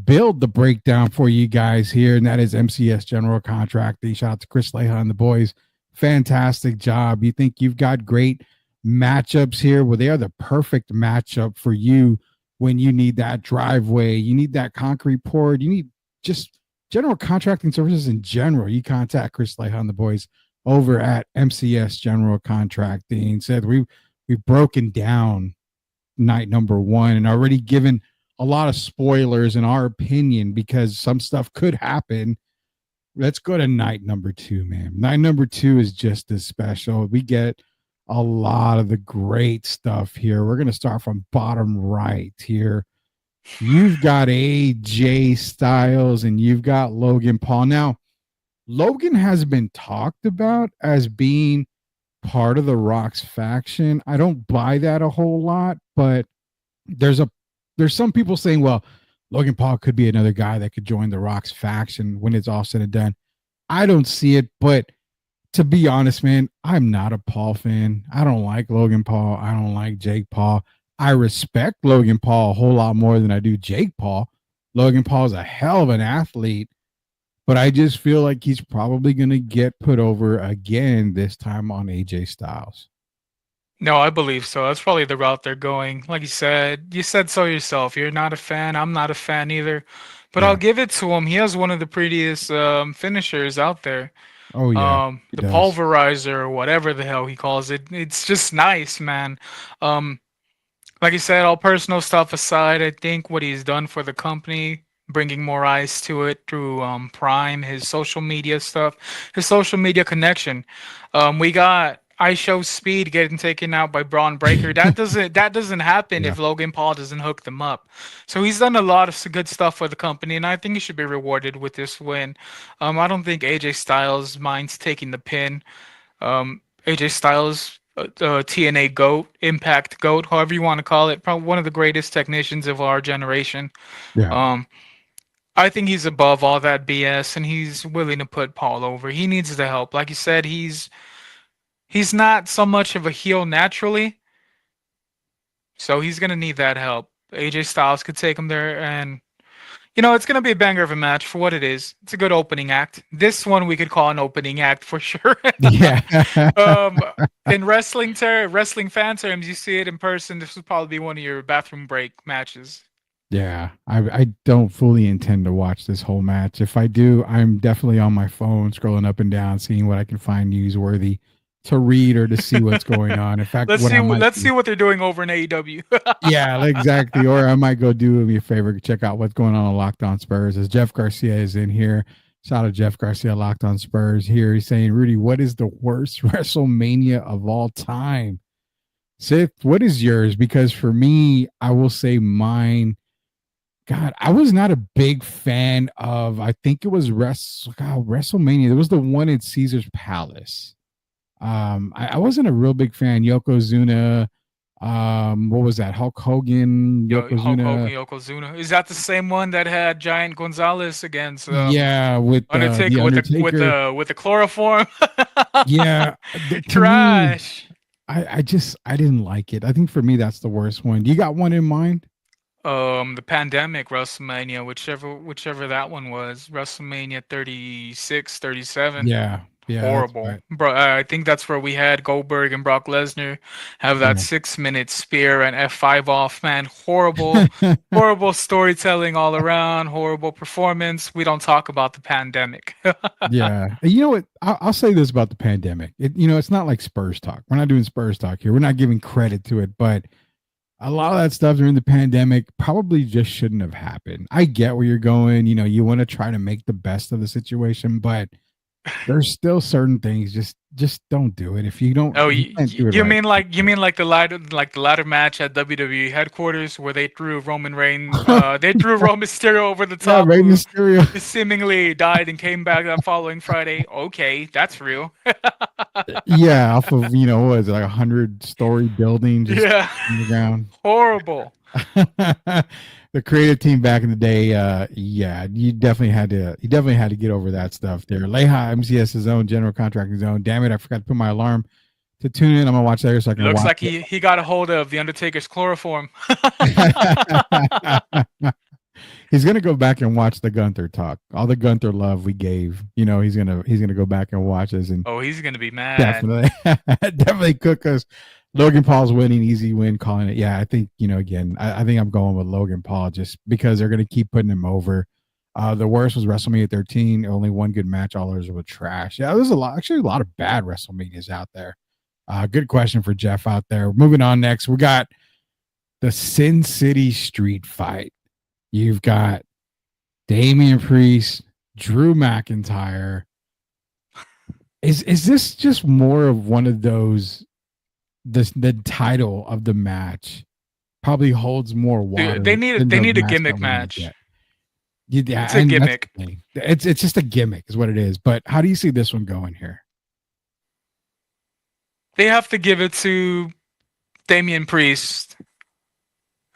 Speaker 1: build the breakdown for you guys here, and that is MCS General Contracting. Shout out to Chris Leha and the boys. Fantastic job. You think you've got great matchups here? Well, they are the perfect matchup for you when you need that driveway, you need that concrete poured, you need just general contracting services in general. You contact Chris Leha and the boys over at MCS General Contracting. Said we've broken down night number 1 and already given a lot of spoilers in our opinion because some stuff could happen. Let's go to night number 2, man. Night number 2 is just as special. We get a lot of the great stuff here. We're going to start from bottom right here. You've got AJ Styles and you've got Logan Paul. Now, Logan has been talked about as being part of the Rock's faction. I don't buy that a whole lot, but there's some people saying, well, Logan Paul could be another guy that could join the Rock's faction when it's all said and done. I don't see it, but to be honest, man, I'm not a Paul fan. I don't like Logan Paul. I don't like Jake Paul. I respect Logan Paul a whole lot more than I do Jake Paul. Logan Paul is a hell of an athlete, but I just feel like he's probably going to get put over again, this time on AJ Styles.
Speaker 3: No, I believe so. That's probably the route they're going. Like you said so yourself. You're not a fan. I'm not a fan either. But I'll give it to him. He has one of the prettiest finishers out there.
Speaker 1: Oh yeah, he
Speaker 3: The
Speaker 1: does.
Speaker 3: pulverizer or whatever the hell he calls it. It's just nice, man. Um, like I said, all personal stuff aside, I think what he's done for the company, bringing more eyes to it through Prime, his social media stuff, his social media connection. We got I Show Speed getting taken out by Braun Breaker. That doesn't happen
Speaker 1: Yeah.
Speaker 3: if Logan Paul doesn't hook them up. So he's done a lot of good stuff for the company, and I think he should be rewarded with this win. I don't think AJ Styles minds taking the pin. AJ Styles, TNA GOAT, Impact GOAT, however you want to call it, probably one of the greatest technicians of our generation.
Speaker 1: Yeah.
Speaker 3: Um, I think he's above all that BS, and he's willing to put Paul over. He needs the help. Like you said, he's not so much of a heel naturally, so he's gonna need that help. AJ Styles could take him there, and it's gonna be a banger of a match for what it is. It's a good opening act. This one we could call an opening act for sure.
Speaker 1: Yeah.
Speaker 3: um, in wrestling fan terms, you see it in person. This would probably be one of your bathroom break matches.
Speaker 1: Yeah, I don't fully intend to watch this whole match. If I do, I'm definitely on my phone scrolling up and down, seeing what I can find newsworthy to read or to see what's going on. In fact,
Speaker 3: Let's
Speaker 1: what
Speaker 3: see.
Speaker 1: I might
Speaker 3: Let's
Speaker 1: do,
Speaker 3: see what they're doing over in AEW.
Speaker 1: yeah, exactly. Or I might go do me a favor, check out what's going on Locked On Spurs. As Jeff Garcia is in here, shout out to Jeff Garcia, Locked On Spurs. Here he's saying, Rudy, what is the worst WrestleMania of all time? Sith, what is yours? Because for me, I will say mine. God, I was not a big fan of. I think it was WrestleMania. There was the one at Caesar's Palace. I wasn't a real big fan. Yokozuna. What was that? Hulk Hogan,
Speaker 3: Hulk Hogan,
Speaker 1: Yokozuna.
Speaker 3: Yokozuna. Is that the same one that had Giant Gonzalez against
Speaker 1: Yeah, with the
Speaker 3: Undertaker with the
Speaker 1: Undertaker.
Speaker 3: with the chloroform?
Speaker 1: Yeah, to me,
Speaker 3: Trash.
Speaker 1: I just I didn't like it. I think for me that's the worst one. You got one in mind?
Speaker 3: The pandemic WrestleMania, whichever that one was, WrestleMania 36, 37.
Speaker 1: Yeah, yeah, that's
Speaker 3: Horrible,
Speaker 1: right.
Speaker 3: bro. I think that's where we had Goldberg and Brock Lesnar have that
Speaker 1: Yeah.
Speaker 3: 6-minute spear and F5 off. Man, horrible storytelling all around. Horrible performance. We don't talk about the pandemic.
Speaker 1: Yeah. And you know what? I'll say this about the pandemic. It's not like Spurs talk. We're not doing Spurs talk here. We're not giving credit to it, but a lot of that stuff during the pandemic probably just shouldn't have happened. I get where you're going. You want to try to make the best of the situation, but there's still certain things just don't do it. If you don't,
Speaker 3: Oh,
Speaker 1: you can't do it
Speaker 3: you
Speaker 1: right.
Speaker 3: mean like the ladder match at WWE headquarters where they threw Roman Reigns, they threw Rey Mysterio over the
Speaker 1: Yeah,
Speaker 3: top,
Speaker 1: Rey
Speaker 3: who
Speaker 1: Mysterio.
Speaker 3: seemingly died and came back that following Friday. Okay, that's real.
Speaker 1: Yeah, off of what was it, like 100-story building just
Speaker 3: Yeah,
Speaker 1: on the ground.
Speaker 3: horrible.
Speaker 1: The creative team back in the day, yeah, you definitely had to get over that stuff there. Leha MCS's own general contracting zone. Damn it, I forgot to put my alarm to tune in. I'm gonna watch that here so I can
Speaker 3: Looks
Speaker 1: watch
Speaker 3: like he got a hold of the Undertaker's chloroform.
Speaker 1: it. He's gonna go back and watch the Gunther talk. All the Gunther love we gave. He's gonna go back and watch us and
Speaker 3: Oh, he's gonna be mad.
Speaker 1: definitely cook us. Logan Paul's winning, easy win, calling it. Yeah, I think again, I think I'm going with Logan Paul just because they're gonna keep putting him over. The worst was WrestleMania 13. Only one good match. All others were trash. Yeah, there's a lot of bad WrestleManias out there. Good question for Jeff out there. Moving on next, we got the Sin City Street Fight. You've got Damian Priest, Drew McIntyre. Is this just more of one of those? The title of the match probably holds more water.
Speaker 3: Dude, they need a gimmick match.
Speaker 1: Yeah,
Speaker 3: It's a gimmick.
Speaker 1: It's just a gimmick, is what it is. But how do you see this one going here?
Speaker 3: They have to give it to Damian Priest,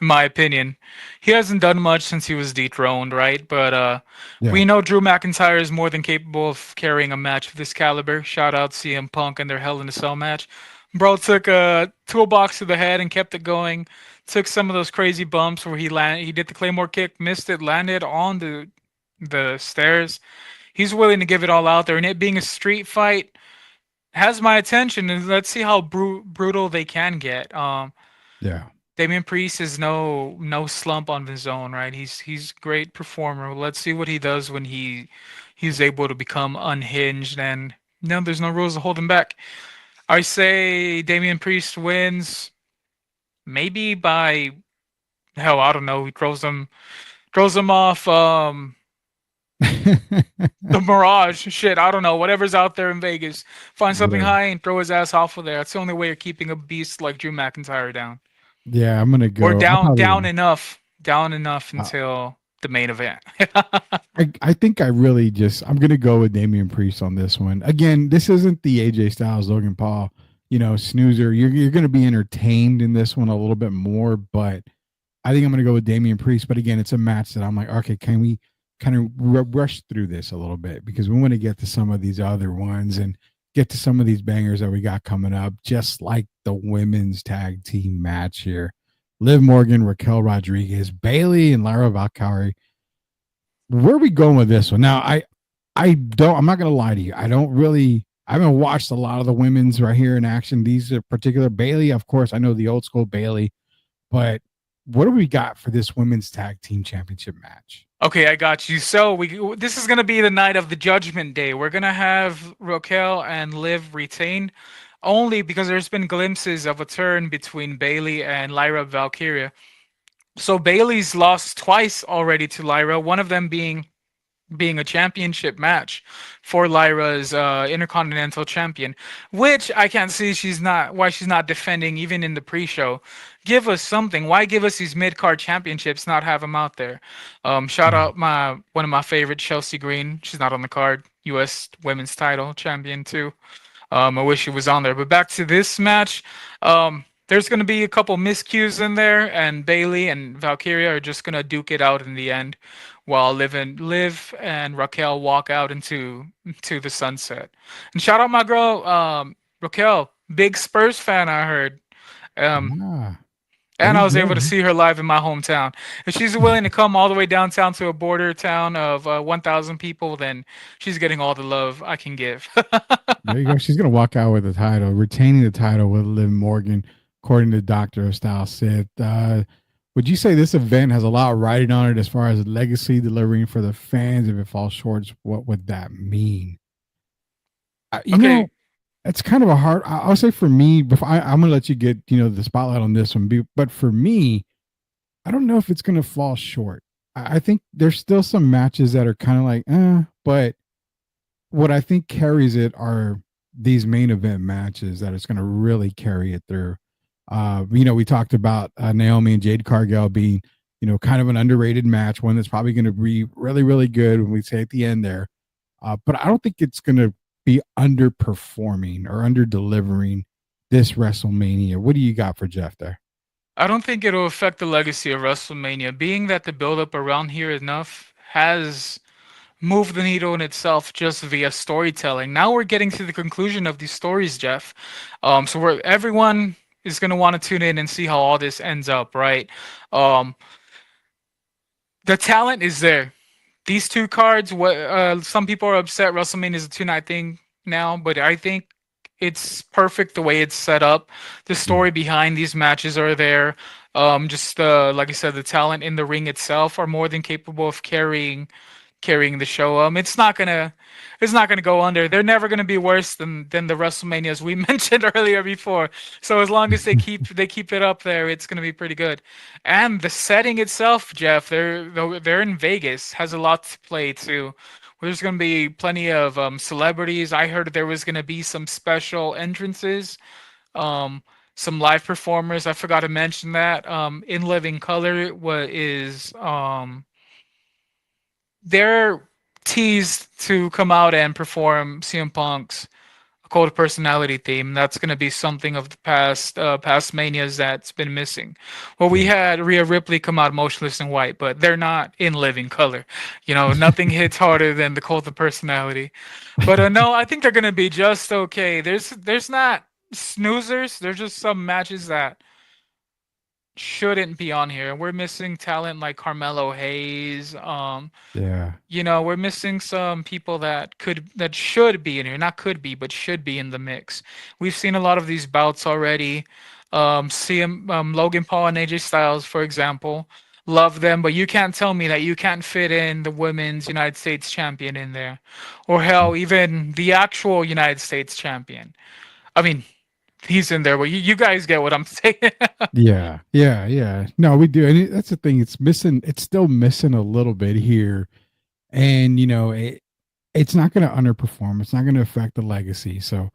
Speaker 3: in my opinion. He hasn't done much since he was dethroned, right? But we know Drew McIntyre is more than capable of carrying a match of this caliber. Shout out CM Punk and their Hell in a Cell match. Bro took a toolbox to the head and kept it going. Took some of those crazy bumps where he did the Claymore kick, missed it, landed on the stairs. He's willing to give it all out there, and it being a street fight has my attention. And let's see how brutal they can get.
Speaker 1: Yeah.
Speaker 3: Damian Priest is no slump on his own, right? He's a great performer. Let's see what he does when he's able to become unhinged and no, there's no rules to hold him back. I say Damian Priest wins, maybe by hell, I don't know. He throws him off the Mirage. Shit, I don't know. Whatever's out there in Vegas, find something
Speaker 1: Yeah.
Speaker 3: high and throw his ass off of there. That's the only way you're keeping a beast like Drew McIntyre down.
Speaker 1: Yeah, I'm gonna
Speaker 3: Or
Speaker 1: go. I'll probably.
Speaker 3: down enough
Speaker 1: Uh,
Speaker 3: until the main event.
Speaker 1: I think I really just I'm gonna go with Damian Priest on this one. Again, this isn't the AJ Styles Logan Paul, snoozer. You're gonna be entertained in this one a little bit more, but I think I'm gonna go with Damian Priest. But again, it's a match that I'm like, okay, can we kind of rush through this a little bit because we want to get to some of these other ones and get to some of these bangers that we got coming up, just like the women's tag team match here. Liv Morgan, Raquel Rodriguez, Bailey, and Lara Valkyrie. Where are we going with this one? Now, I'm not gonna lie to you. I haven't watched a lot of the women's right here in action. These are particular Bailey, of course. I know the old school Bailey, but what do we got for this women's tag team championship match?
Speaker 3: Okay, I got you. So this is gonna be the night of the Judgment Day. We're gonna have Raquel and Liv retain, only because there's been glimpses of a turn between Bailey and Lyra Valkyria. So Bailey's lost twice already to Lyra. One of them being a championship match for Lyra's Intercontinental Champion, which I can't see why she's not defending even in the pre-show. Give us something. Why give us these mid-card championships? Not have them out there. Shout out one of my favorites, Chelsea Green. She's not on the card. U.S. Women's Title Champion too. I wish she was on there. But back to this match. There's going to be a couple miscues in there, and Bailey and Valkyria are just going to duke it out in the end, while Liv and Raquel walk out into the sunset. And shout out my girl Raquel, big Spurs fan, I heard.
Speaker 1: Ah,
Speaker 3: And
Speaker 1: there
Speaker 3: I
Speaker 1: you
Speaker 3: was able to
Speaker 1: go.
Speaker 3: see her live in my hometown. If she's willing to come all the way downtown to a border town of 1,000 people, then she's getting all the love I can give.
Speaker 1: There you go. She's gonna walk out with the title, retaining the title with Liv Morgan, according to Doctor of Style Sith. Would you say this event has a lot riding on it as far as legacy delivering for the fans? If it falls short, what would that mean? You
Speaker 3: Okay.
Speaker 1: know, it's kind of a hard. I'll say for me, before I'm gonna let you get the spotlight on this one. But for me, I don't know if it's gonna fall short. I think there's still some matches that are kind of like, but what I think carries it are these main event matches that it's going to really carry it through. We talked about Naomi and Jade Cargill being, kind of an underrated match, one that's probably going to be really, really good when we say at the end there. But I don't think it's going to be underperforming or under delivering this WrestleMania. What do you got for Jeff there?
Speaker 3: I don't think it'll affect the legacy of WrestleMania, being that the build-up around here enough has moved the needle in itself just via storytelling. Now we're getting to the conclusion of these stories, Jeff. So everyone is going to want to tune in and see how all this ends up, right? The talent is there. These two cards, some people are upset WrestleMania is a two-night thing now, but I think it's perfect the way it's set up. The story behind these matches are there. Just like I said, the talent in the ring itself are more than capable of carrying the show. It's not gonna go under. They're never gonna be worse than the WrestleManias we mentioned earlier before. So as long as they keep it up there, it's gonna be pretty good. And the setting itself, Jeff, they're in Vegas, has a lot to play too. There's gonna be plenty of celebrities. I heard there was gonna be some special entrances, some live performers. I forgot to mention that. In Living Color they're teased to come out and perform CM Punk's Cult of Personality theme. That's going to be something of the past manias that's been missing. Well, we had Rhea Ripley come out motionless in white, but they're not in Living Color. Nothing hits harder than the Cult of Personality. But no, I think they're going to be just okay. There's not snoozers. There's just some matches that shouldn't be on here. We're missing talent like Carmelo Hayes.
Speaker 1: Yeah.
Speaker 3: We're missing some people that should be in here. Not could be, but should be in the mix. We've seen a lot of these bouts already. Logan Paul and AJ Styles, for example. Love them, but you can't tell me that you can't fit in the women's United States champion in there. Or hell, even the actual United States champion. I mean, he's in there, but you guys get what I'm saying.
Speaker 1: Yeah. No, we do, and that's the thing. It's missing. It's still missing a little bit here, and it's not going to underperform. It's not going to affect the legacy. So,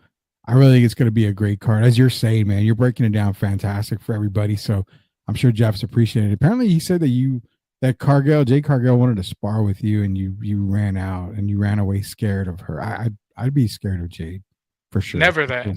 Speaker 1: I really think it's going to be a great card, as you're saying, man. You're breaking it down fantastic for everybody. So, I'm sure Jeff's appreciated it. Apparently, he said that Jade Cargill wanted to spar with you, and you ran out and you ran away scared of her. I'd be scared of Jade for sure.
Speaker 3: Never that.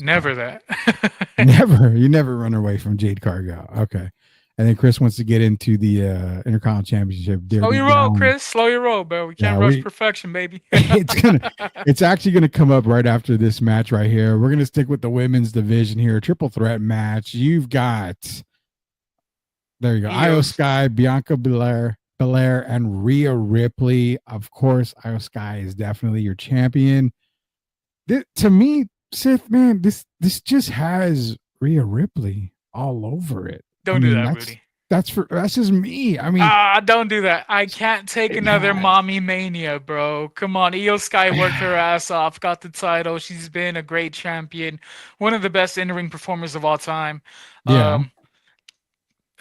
Speaker 1: Never. You never run away from Jade Cargill. Okay. And then Chris wants to get into the Intercontinental Championship.
Speaker 3: Slow your roll, Chris. Slow your roll, bro. We can't rush perfection, baby.
Speaker 1: It's actually gonna come up right after this match right here. We're gonna stick with the women's division here. A triple threat match. You've got there you go. Io Sky, Bianca Belair, and Rhea Ripley. Of course, Io Sky is definitely your champion. To me, Sith, man, this just has Rhea Ripley all over it.
Speaker 3: Don't do that, Rudy.
Speaker 1: That's just me. I mean,
Speaker 3: don't do that. I can't take another mommy mania, bro. Come on, Io Sky worked her ass off, got the title. She's been a great champion, one of the best in-ring performers of all time.
Speaker 1: Yeah.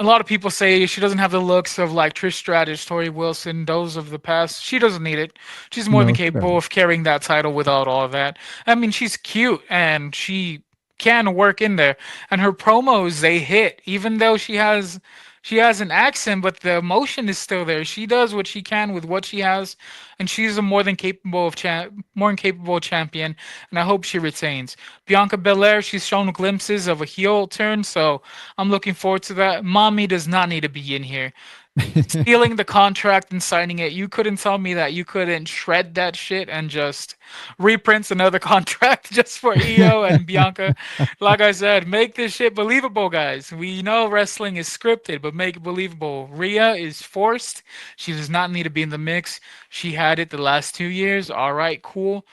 Speaker 3: A lot of people say she doesn't have the looks of like Trish Stratus, Tori Wilson, those of the past. She doesn't need it. She's more than capable of carrying that title without all of that. I mean, she's cute and she can work in there. And her promos, they hit. Even though she has an accent, but the emotion is still there. She does what she can with what she has, and she's a more than capable champion. And I hope she retains. Bianca Belair, she's shown glimpses of a heel turn, so I'm looking forward to that. Mommy does not need to be in here. Stealing the contract and signing it, you couldn't tell me that you couldn't shred that shit and just reprint another contract just for Io and Bianca. Like I said, make this shit believable, guys. We know wrestling is scripted, but make it believable. Rhea is forced. She does not need to be in the mix. She had it the last 2 years. All right, cool.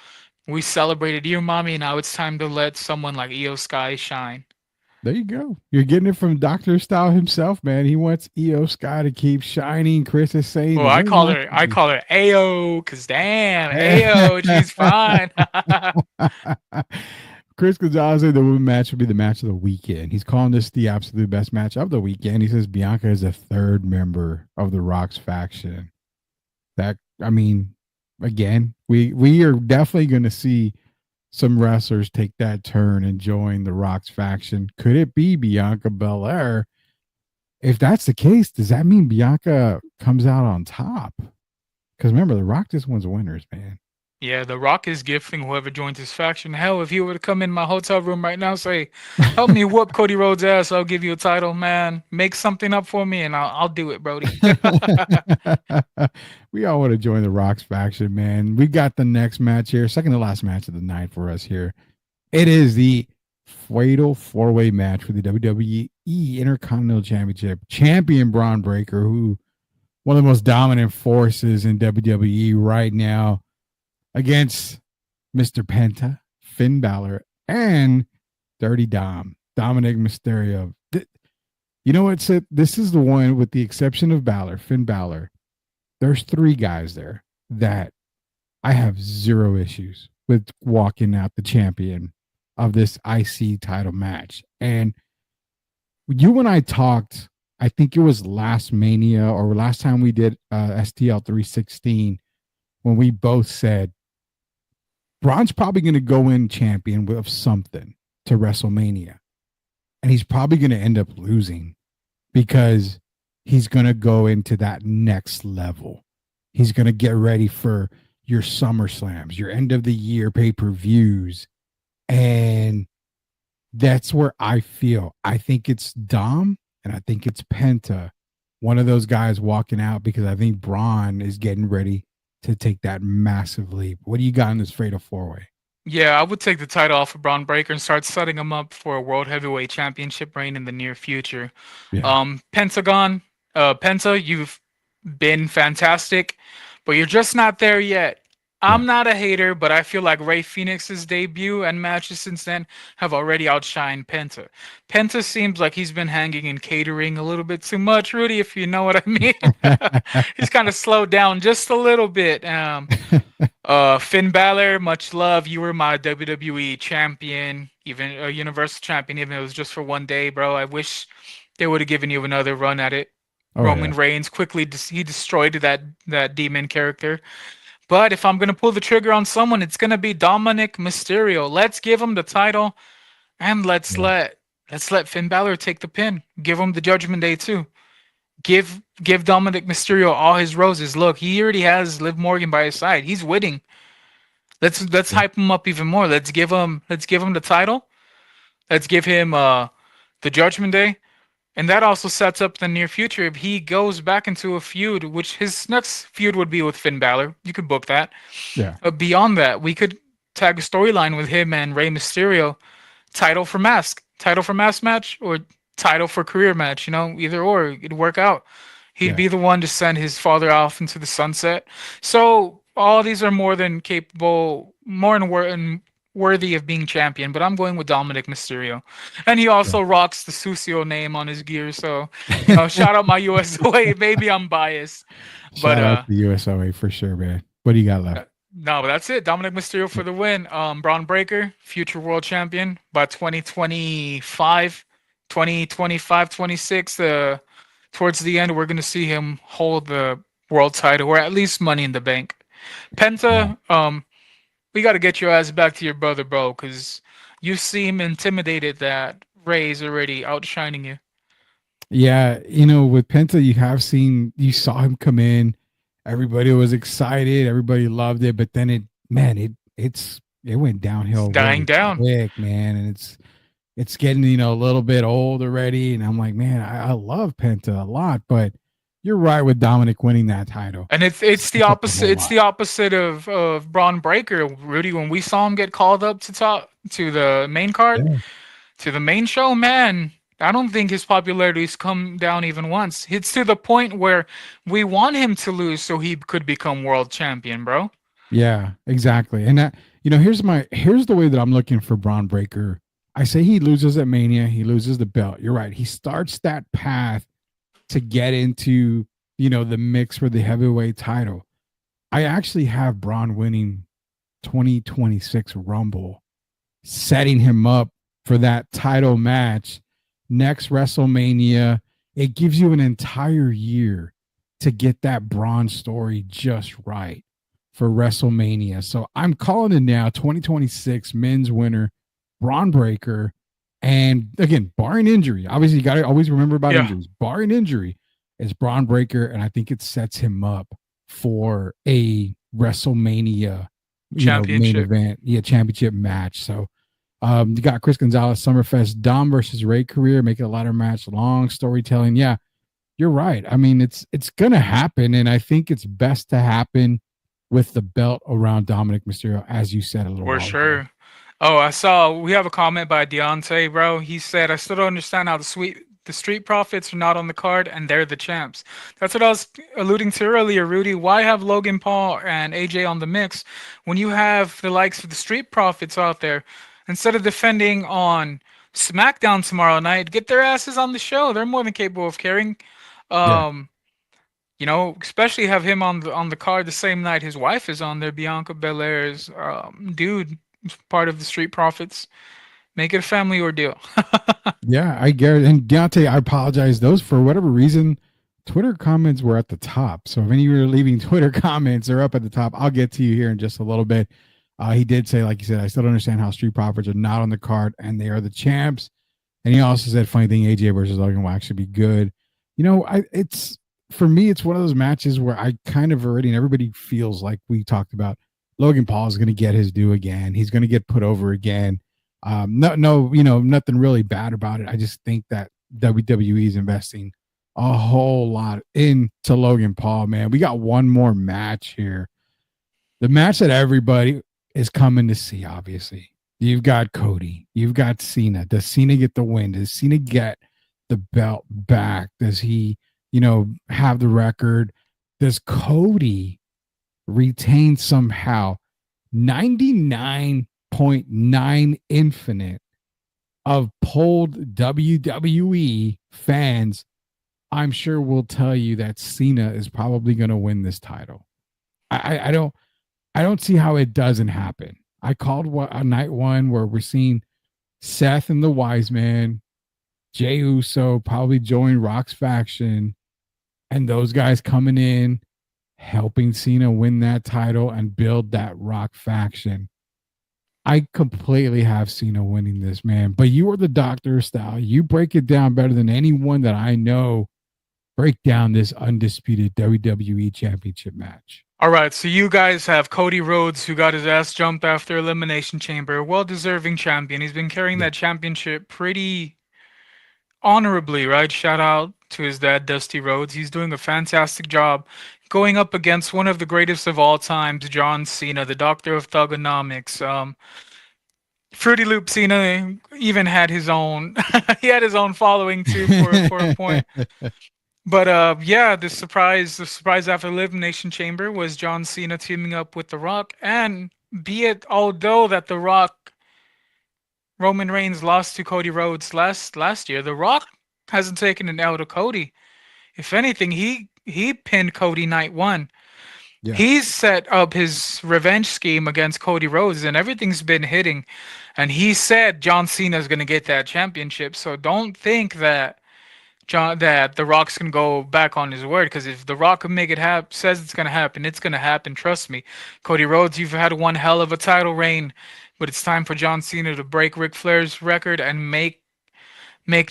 Speaker 3: We celebrated you, mommy. Now it's time to let someone like Io Sky shine.
Speaker 1: There you go. You're getting it from Dr. Style himself, man. He wants Io Sky to keep shining. Chris is saying,
Speaker 3: "Well, I call her Ao, cause damn, Ao, she's fine."
Speaker 1: Chris Gonzalez said the women's match will be the match of the weekend. He's calling this the absolute best match of the weekend. He says Bianca is a third member of the Rock's faction. Again, we are definitely going to see some wrestlers take that turn and join the Rock's faction. Could it be Bianca Belair? If that's the case, does that mean Bianca comes out on top? Because remember, the Rock just wins winners, man.
Speaker 3: Yeah, the Rock is gifting whoever joins his faction. Hell, if he were to come in my hotel room right now, say, "Help me whoop Cody Rhodes' ass, I'll give you a title, man. Make something up for me, and I'll do it, Brody."
Speaker 1: We all want to join the Rock's faction, man. We got the next match here, second to last match of the night for us here. It is the fatal four-way match for the WWE Intercontinental Championship. Champion Braun Breaker, who one of the most dominant forces in WWE right now, against Mr. Penta, Finn Balor, and Dirty Dom, Dominic Mysterio. You know what, Sid? This is the one, with the exception of Balor, Finn Balor, there's three guys there that I have zero issues with walking out the champion of this IC title match. And you and I talked, I think it was last Mania or last time we did STL 316, when we both said, Braun's probably going to go in champion of something to WrestleMania. And he's probably going to end up losing because he's going to go into that next level. He's going to get ready for your SummerSlams, your end of the year pay-per-views. And that's where I feel. I think it's Dom and I think it's Penta, one of those guys walking out, because I think Braun is getting ready to take that massive leap. What do you got in this fatal four-way?
Speaker 3: Yeah, I would take the title off of Braun Breaker and start setting him up for a World Heavyweight Championship reign in the near future. Yeah. Penta, you've been fantastic, but you're just not there yet. I'm not a hater, but I feel like Rey Fenix's debut and matches since then have already outshined Penta. Penta seems like he's been hanging in catering a little bit too much, Rudy, if you know what I mean. He's kind of slowed down just a little bit. Finn Balor, much love. You were my WWE champion, even a Universal champion, even if it was just for one day, bro. I wish they would have given you another run at it. Roman Reigns quickly he destroyed that demon character. But if I'm gonna pull the trigger on someone, it's gonna be Dominic Mysterio. Let's give him the title, and let's let Finn Balor take the pin. Give him the Judgment Day too. Give Dominic Mysterio all his roses. Look, he already has Liv Morgan by his side. He's winning. Let's hype him up even more. Let's give him the title. Let's give him the Judgment Day. And that also sets up the near future. If he goes back into a feud, which his next feud would be with Finn Balor, you could book that.
Speaker 1: Yeah.
Speaker 3: Beyond that, we could tag a storyline with him and Rey Mysterio, title for mask match, or title for career match. Either or, it'd work out. He'd be the one to send his father off into the sunset. So all these are more than capable, more than worthy of being champion, but I'm going with Dominic Mysterio. And he also rocks the Susio name on his gear, so shout out my USOA. Maybe I'm biased.
Speaker 1: Shout out the USOA for sure, man. What do you got left?
Speaker 3: No, but that's it. Dominic Mysterio for the win. Braun Breaker, future world champion by 2025, 26. Towards the end, we're going to see him hold the world title, or at least Money in the Bank. Penta, we got to get your ass back to your brother, bro, because you seem intimidated that Rey's already outshining you.
Speaker 1: Yeah, with Penta, you saw him come in. Everybody was excited. Everybody loved it. But then it went downhill.
Speaker 3: It's dying down.
Speaker 1: Quick, man. And it's getting, a little bit old already. And I'm like, man, I love Penta a lot, but you're right with Dominic winning that title.
Speaker 3: And it's the opposite. It's the opposite of Braun Breaker, Rudy. When we saw him get called up to the main card, to the main show, man, I don't think his popularity's come down even once. It's to the point where we want him to lose so he could become world champion, bro.
Speaker 1: Yeah, exactly. And that, here's the way that I'm looking for Braun Breaker. I say he loses at Mania, he loses the belt. You're right. He starts that path to get into, the mix for the heavyweight title. I actually have Braun winning 2026 Rumble, setting him up for that title match next WrestleMania. It gives you an entire year to get that Braun story just right for WrestleMania. So I'm calling it now, 2026 men's winner, Braun Breaker. And again, barring injury, obviously you got to always remember about injuries. Barring injury, is Braun Breaker, and I think it sets him up for a WrestleMania main event, championship match. So you got Chris Gonzalez, Summerfest, Dom versus Ray career, make it a ladder match, long storytelling. Yeah, you're right. I mean, it's gonna happen, and I think it's best to happen with the belt around Dominic Mysterio, as you said a little while
Speaker 3: For sure. Ago. Oh, we have a comment by Deontay, bro. He said, I still don't understand how the Street Profits are not on the card and they're the champs. That's what I was alluding to earlier, Rudy. Why have Logan Paul and AJ on the mix when you have the likes of the Street Profits out there? Instead of defending on SmackDown tomorrow night, get their asses on the show. They're more than capable of carrying. Especially have him on the card the same night his wife is on there, Bianca Belair's dude, part of the Street Profits. Make it a family ordeal.
Speaker 1: Yeah, I get it. And Deontay, I apologize. Those, for whatever reason, Twitter comments were at the top. So if any of you are leaving Twitter comments, they're up at the top. I'll get to you here in just a little bit. He did say, like you said, I still don't understand how Street Profits are not on the card and they are the champs. And he also said, funny thing, AJ versus Logan will actually be good. For me, it's one of those matches where I kind of already, and everybody feels like we talked about, Logan Paul is going to get his due again. He's going to get put over again. Nothing really bad about it. I just think that WWE is investing a whole lot into Logan Paul, man. We got one more match here. The match that everybody is coming to see, obviously. You've got Cody. You've got Cena. Does Cena get the win? Does Cena get the belt back? Does he, have the record? Does Cody retained somehow. 99.9 infinite of polled WWE fans, I'm sure will tell you that Cena is probably going to win this title. I don't see how it doesn't happen. I called a night one where we're seeing Seth and the Wise Man, Jey Uso probably join Rock's faction, and those guys coming in, helping Cena win that title and build that Rock faction. I completely have Cena winning this, man. But you are the Doctor, Style. You break it down better than anyone that I know. Break down this undisputed WWE Championship match.
Speaker 3: All right, so you guys have Cody Rhodes, who got his ass jumped after Elimination Chamber. Well-deserving champion. He's been carrying that championship pretty honorably, right? Shout out to his dad, Dusty Rhodes. He's doing a fantastic job going up against one of the greatest of all times, John Cena, the Doctor of Thugonomics. Fruity Loop Cena even had his own he had his own following too for a point. But yeah, the surprise after Elimination Chamber was John Cena teaming up with The Rock, and although that The Rock Roman Reigns lost to Cody Rhodes last year, The Rock hasn't taken an L to Cody. If anything, he pinned Cody night one. Yeah. He's set up his revenge scheme against Cody Rhodes, and everything's been hitting. And he said John Cena's going to get that championship. So don't think that The Rock's going to go back on his word, because if The Rock can make it happen, says it's going to happen, it's going to happen. Trust me. Cody Rhodes, you've had one hell of a title reign, but it's time for John Cena to break Ric Flair's record and make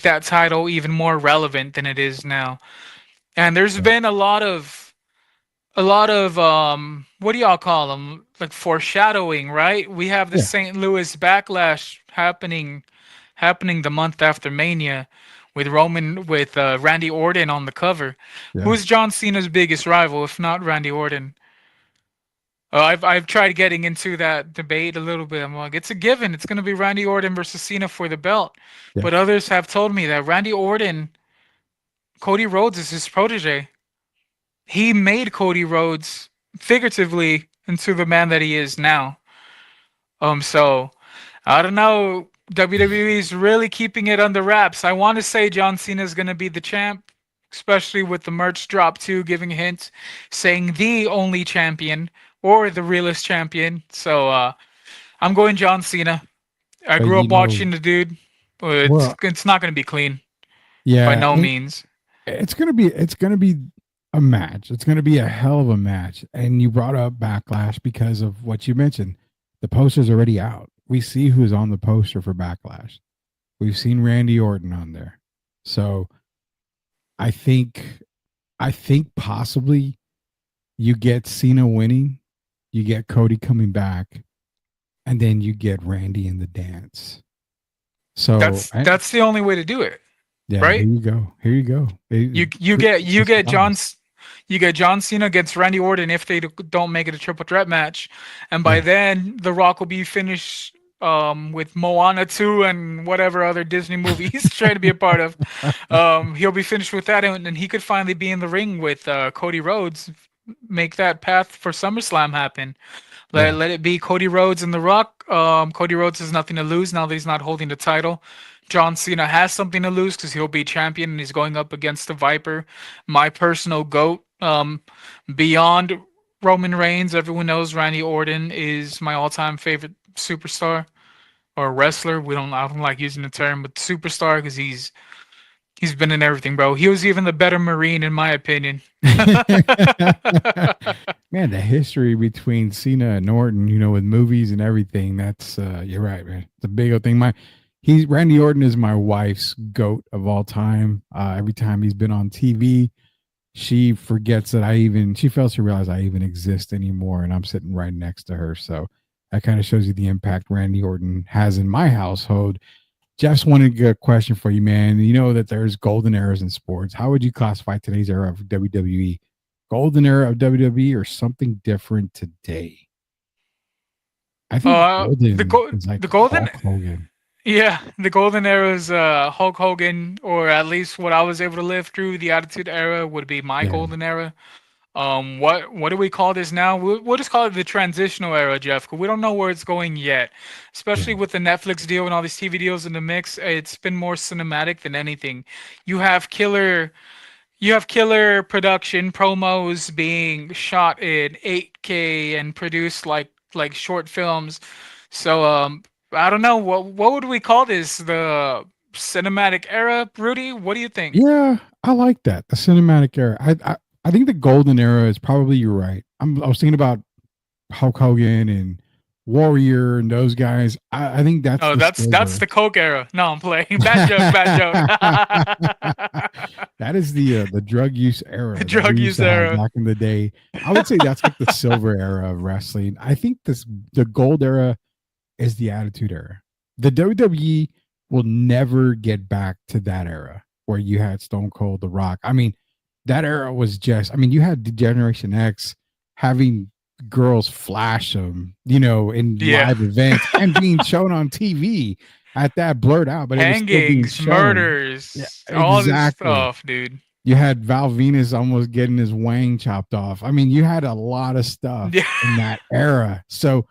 Speaker 3: that title even more relevant than it is now. And there's been a lot of what do y'all call them? Like foreshadowing, right? We have the St. Louis Backlash happening the month after Mania with Randy Orton on the cover. Yeah. Who's John Cena's biggest rival, if not Randy Orton? I've tried getting into that debate a little bit. I'm like, it's a given. It's going to be Randy Orton versus Cena for the belt. Yeah. But others have told me that Cody Rhodes is his protege. He made Cody Rhodes figuratively into the man that he is now. So I don't know. WWE is really keeping it under wraps. I want to say John Cena is going to be the champ, especially with the merch drop too, giving hints, saying the only champion or the realest champion. So I'm going John Cena. I grew up watching the dude, but it's not going to be clean. Yeah, by no means.
Speaker 1: It's gonna be a match. It's gonna be a hell of a match. And you brought up Backlash because of what you mentioned. The poster's already out. We see who's on the poster for Backlash. We've seen Randy Orton on there. So I think possibly you get Cena winning, you get Cody coming back, and then you get Randy in the dance. So
Speaker 3: that's the only way to do it.
Speaker 1: Yeah,
Speaker 3: right?
Speaker 1: Here you go.
Speaker 3: You get John Cena against Randy Orton if they don't make it a triple threat match, and by then The Rock will be finished with Moana 2 and whatever other Disney movie he's trying to be a part of. He'll be finished with that, and he could finally be in the ring with Cody Rhodes. Make that path for SummerSlam happen. Let it be Cody Rhodes and The Rock. Cody Rhodes has nothing to lose now that he's not holding the title. John Cena has something to lose because he'll be champion and he's going up against the Viper, my personal GOAT. Beyond Roman Reigns, everyone knows Randy Orton is my all-time favorite superstar or wrestler. I don't like using the term, but superstar, because he's been in everything, bro. He was even the better Marine, in my opinion.
Speaker 1: Man, the history between Cena and Orton, with movies and everything, that's you're right, man. It's a big old thing. Randy Orton is my wife's GOAT of all time. Every time he's been on TV, she forgets that she fails to realize I even exist anymore, and I'm sitting right next to her. So that kind of shows you the impact Randy Orton has in my household. Jeff's wanted a good question for you, man. You know that there's golden eras in sports. How would you classify today's era of WWE? Golden era of WWE or something different today? I think the golden Hulk Hogan.
Speaker 3: Yeah, the golden era is Hulk Hogan, or at least what I was able to live through. The Attitude Era would be my golden era. What do we call this now? We'll just call it the transitional era, Jeff, 'cause we don't know where it's going yet. Especially
Speaker 1: Yeah.
Speaker 3: with the Netflix deal and all these TV deals in the mix, it's been more cinematic than anything. You have killer you have killer production promos being shot in 8K and produced like short films. So I don't know what would we call this? The cinematic era, Rudy? What do you think?
Speaker 1: Yeah, I like that. The cinematic era. I think the golden era is probably, you're right. I was thinking about Hulk Hogan and Warrior and those guys. I think that's
Speaker 3: Oh,
Speaker 1: the
Speaker 3: that's
Speaker 1: silver.
Speaker 3: the Coke era. No, I'm playing. Bad joke, bad joke.
Speaker 1: That is the drug use era
Speaker 3: The
Speaker 1: that we
Speaker 3: drug
Speaker 1: used
Speaker 3: use
Speaker 1: to have
Speaker 3: era.
Speaker 1: back in the day. I would say that's like the silver era of wrestling. I think the gold era is the attitude era. The WWE will never get back to that era where you had Stone Cold, The Rock. I mean, that era was just, I mean, you had Generation X having girls flash them, in
Speaker 3: Yeah.
Speaker 1: live events and being shown on TV at that blurred out, but it was still being
Speaker 3: Hangings,
Speaker 1: shown.
Speaker 3: murders,
Speaker 1: Yeah,
Speaker 3: all this
Speaker 1: exactly.
Speaker 3: stuff, dude.
Speaker 1: You had Val Venus almost getting his wang chopped off. I mean, you had a lot of stuff
Speaker 3: Yeah.
Speaker 1: in that era. So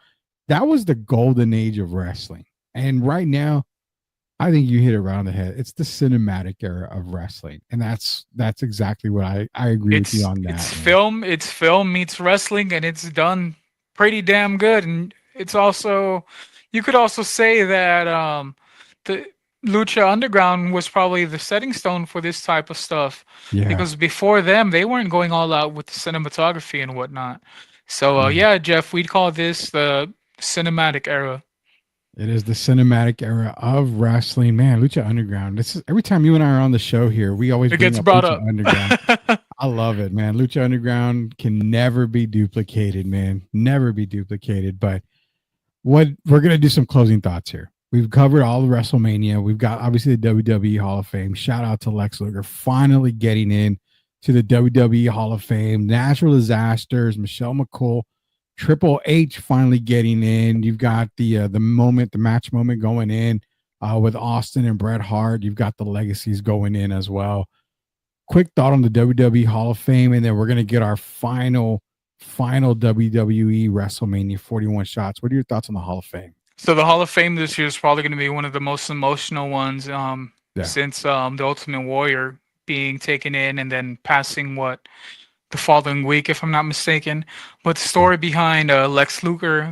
Speaker 1: that was the golden age of wrestling. And right now, I think you hit it around the head. It's the cinematic era of wrestling. And that's exactly what I agree with you on that.
Speaker 3: It's film meets wrestling, and it's done pretty damn good. And it's also, you could also say that the Lucha Underground was probably the setting stone for this type of stuff,
Speaker 1: Yeah.
Speaker 3: because before them they weren't going all out with the cinematography and whatnot. So yeah, Jeff, we'd call this the cinematic era.
Speaker 1: It is the cinematic era of wrestling. Man, Lucha Underground. This is every time you and I are on the show here, we always
Speaker 3: It
Speaker 1: bring
Speaker 3: gets
Speaker 1: up
Speaker 3: brought
Speaker 1: Lucha
Speaker 3: up.
Speaker 1: Underground. I love it, man. Lucha Underground can never be duplicated, man. Never be duplicated. But what we're gonna do some closing thoughts here. We've covered all the WrestleMania. We've got obviously the WWE Hall of Fame. Shout out to Lex Luger finally getting in to the WWE Hall of Fame. Natural disasters, Michelle McCool, Triple H finally getting in. You've got the match moment going in with Austin and Bret Hart. You've got the legacies going in as well. Quick thought on the WWE Hall of Fame, and then we're gonna get our final WWE WrestleMania 41 shots. What are your thoughts on the Hall of Fame?
Speaker 3: So the Hall of Fame this year is probably going to be one of the most emotional ones since the Ultimate Warrior being taken in and then passing the following week, if I'm not mistaken. But the story behind Lex Luger,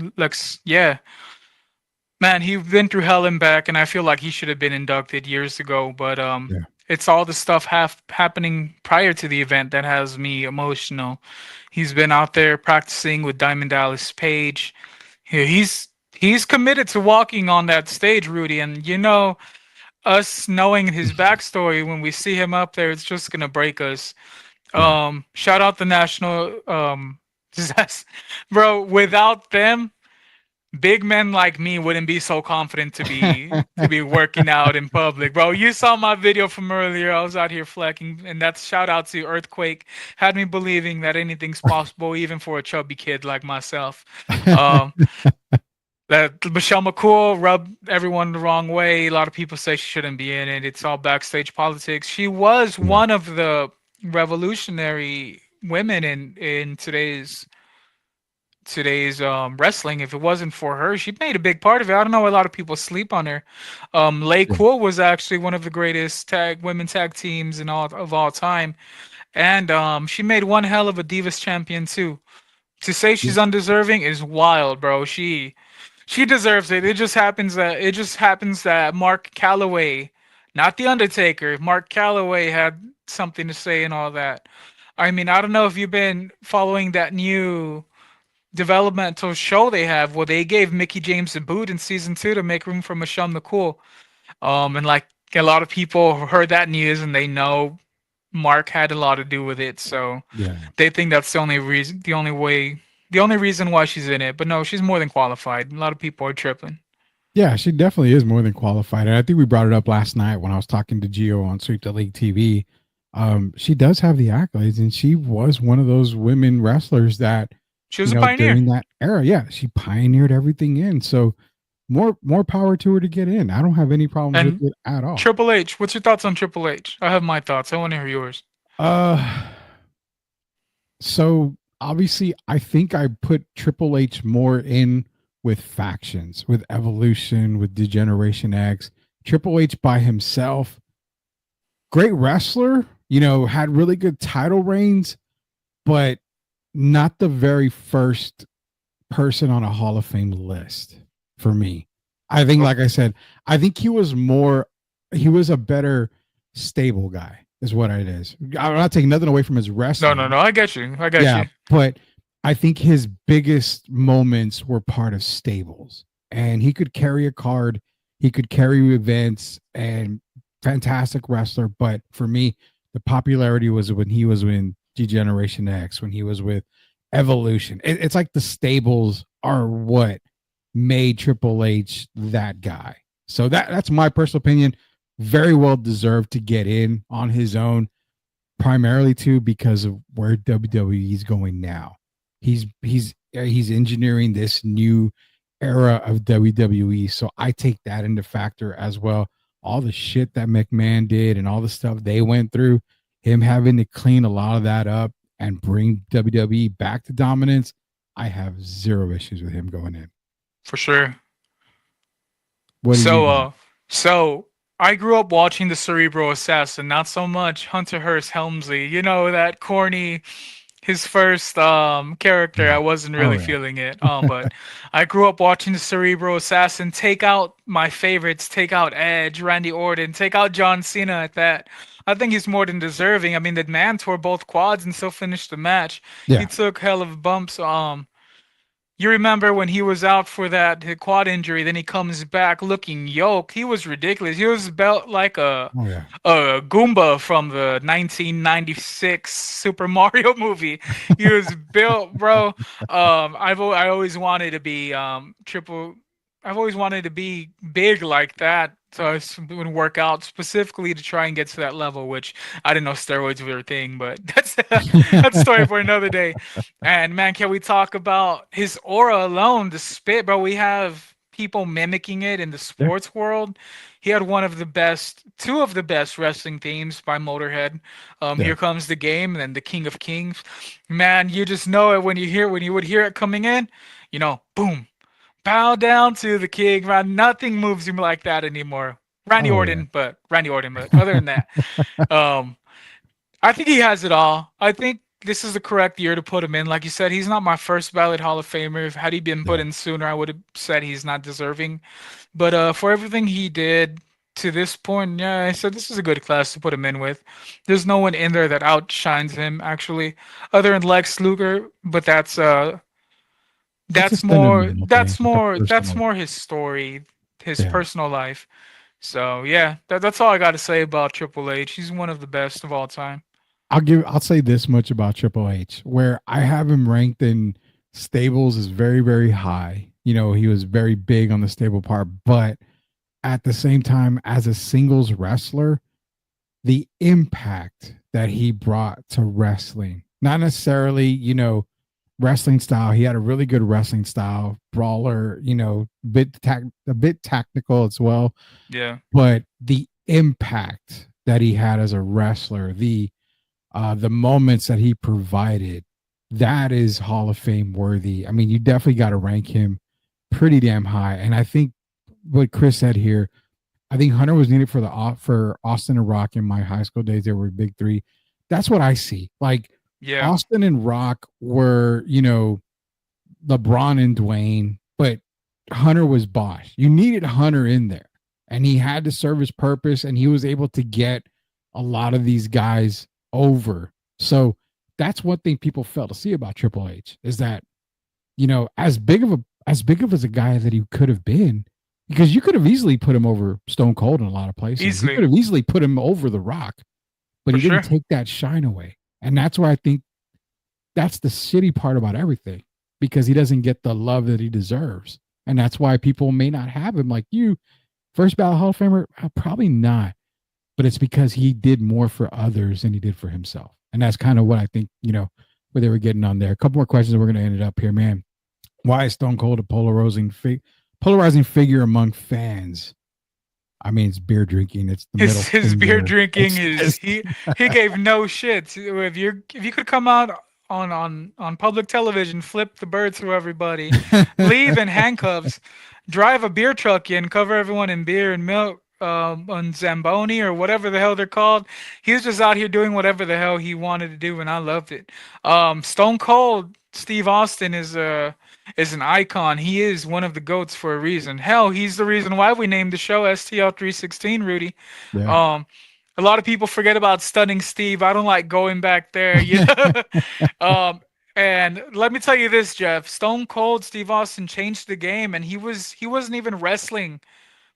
Speaker 3: man, he's been through hell and back, and I feel like he should have been inducted years ago. But it's all the stuff happening prior to the event that has me emotional. He's been out there practicing with Diamond Dallas Page. He's committed to walking on that stage, Rudy, and us knowing his backstory, when we see him up there, it's just gonna break us. Shout out the national disaster, bro. Without them, big men like me wouldn't be so confident to be working out in public, bro. You saw my video from earlier. I was out here flexing, and that's shout out to Earthquake. Had me believing that anything's possible, even for a chubby kid like myself. That Michelle McCool rubbed everyone the wrong way. A lot of people say she shouldn't be in it. It's all backstage politics. She was one of the revolutionary women in today's wrestling. If it wasn't for her, she made a big part of it. I don't know, a lot of people sleep on her. Lei Kuo was actually one of the greatest women tag teams of all time, and she made one hell of a Divas champion too. To say she's undeserving is wild, bro. She deserves it. It just happens that Mark Calloway, not the Undertaker, Mark Calloway had something to say and all that. I mean, I don't know if you've been following that new developmental show they have, where they gave Mickey James a boot in season 2 to make room for Michelle McCool. And like a lot of people heard that news and they know Mark had a lot to do with it, so they think that's the only reason why she's in it. But no, she's more than qualified. A lot of people are tripping.
Speaker 1: Yeah, she definitely is more than qualified. And I think we brought it up last night when I was talking to Gio on Sweep the League TV. She does have the accolades, and she was one of those women wrestlers that
Speaker 3: she was a pioneer
Speaker 1: during that era. Yeah, she pioneered everything in. So more power to her to get in. I don't have any problems with it at all.
Speaker 3: Triple H, what's your thoughts on Triple H? I have my thoughts. I want to hear yours.
Speaker 1: So obviously, I think I put Triple H more in with factions, with Evolution, with Degeneration X. Triple H by himself, great wrestler, had really good title reigns, but not the very first person on a Hall of Fame list for me. I think, like I said, I think he was a better stable guy, is what it is. I'm not taking nothing away from his wrestling.
Speaker 3: No. I get you. I get you.
Speaker 1: But I think his biggest moments were part of stables, and he could carry a card, he could carry events, and fantastic wrestler. But for me, the popularity was when he was in Degeneration X, when he was with Evolution. It's like the stables are what made Triple H that guy. So that's my personal opinion. Very well deserved to get in on his own, primarily too because of where WWE is going now. He's engineering this new era of WWE. So I take that into factor as well. All the shit that McMahon did and all the stuff they went through, him having to clean a lot of that up and bring WWE back to dominance, I have zero issues with him going in.
Speaker 3: For sure.
Speaker 1: What do you think?
Speaker 3: So I grew up watching the Cerebral Assassin, not so much Hunter Hearst Helmsley. You know, that corny, his first character. I wasn't really feeling it. But I grew up watching the Cerebral Assassin take out my favorites, take out Edge, Randy Orton, take out John Cena at that. I think he's more than deserving. I mean, the man tore both quads and still finished the match.
Speaker 1: Yeah.
Speaker 3: He took hell of bumps. You remember when he was out for that quad injury, then he comes back looking yoked. He was ridiculous. He was built like a Goomba from the 1996 Super Mario movie. He was built, bro. I always wanted to be I've always wanted to be big like that. So I would work out specifically to try and get to that level, which I didn't know steroids were a thing, but that's a story for another day. And man, can we talk about his aura alone, the spit, bro? We have people mimicking it in the sports world. He had two of the best wrestling themes by Motorhead. Here Comes the Game, and then The King of Kings. Man, you just know it when you would hear it coming in, boom. Bow down to the king, man. Nothing moves him like that anymore. Randy Orton, but other than that, I think he has it all. I think this is the correct year to put him in. Like you said, he's not my first ballot Hall of Famer. Had he been put in sooner, I would have said he's not deserving. But for everything he did to this point, I said this is a good class to put him in with. There's no one in there that outshines him, actually, other than Lex Luger, but that's more his story, his personal life. So that's all I got to say about Triple H. He's one of the best of all time.
Speaker 1: I'll say this much about Triple H, where I have him ranked in stables is very, very high. He was very big on the stable part, but at the same time, as a singles wrestler, the impact that he brought to wrestling, not necessarily, wrestling style. He had a really good wrestling style, brawler, a bit tactical as well.
Speaker 3: Yeah.
Speaker 1: But the impact that he had as a wrestler, the moments that he provided, that is Hall of Fame worthy. I mean, you definitely got to rank him pretty damn high. And I think what Chris said here, I think Hunter was needed for Austin and Rock in my high school days. They were big three. That's what I see. Like, Austin and Rock were, LeBron and Dwayne, but Hunter was Bosch. You needed Hunter in there, and he had to serve his purpose, and he was able to get a lot of these guys over. So that's one thing people fail to see about Triple H is that, as big of a guy that he could have been, because you could have easily put him over Stone Cold in a lot of places. You could have easily put him over The Rock, but he didn't take that shine away. And that's why I think that's the shitty part about everything, because he doesn't get the love that he deserves. And that's why people may not have him like you. First ballot Hall of Famer? Probably not. But it's because he did more for others than he did for himself. And that's kind of what I think, where they were getting on there. A couple more questions and we're going to end it up here, man. Why is Stone Cold a polarizing figure among fans? I mean, it's beer drinking. It's the
Speaker 3: his beer drinking is he gave no shits. If you could come out on public television, flip the bird through everybody, leave in handcuffs, drive a beer truck in, cover everyone in beer and milk, on Zamboni or whatever the hell they're called. He was just out here doing whatever the hell he wanted to do, and I loved it. Stone Cold Steve Austin is an icon. He is one of the goats for a reason. Hell, he's the reason why we named the show STL 316, Rudy.
Speaker 1: Yeah.
Speaker 3: A lot of people forget about Stunning Steve. I don't like going back there, you know. And let me tell you this, Jeff. Stone Cold Steve Austin changed the game, and he wasn't even wrestling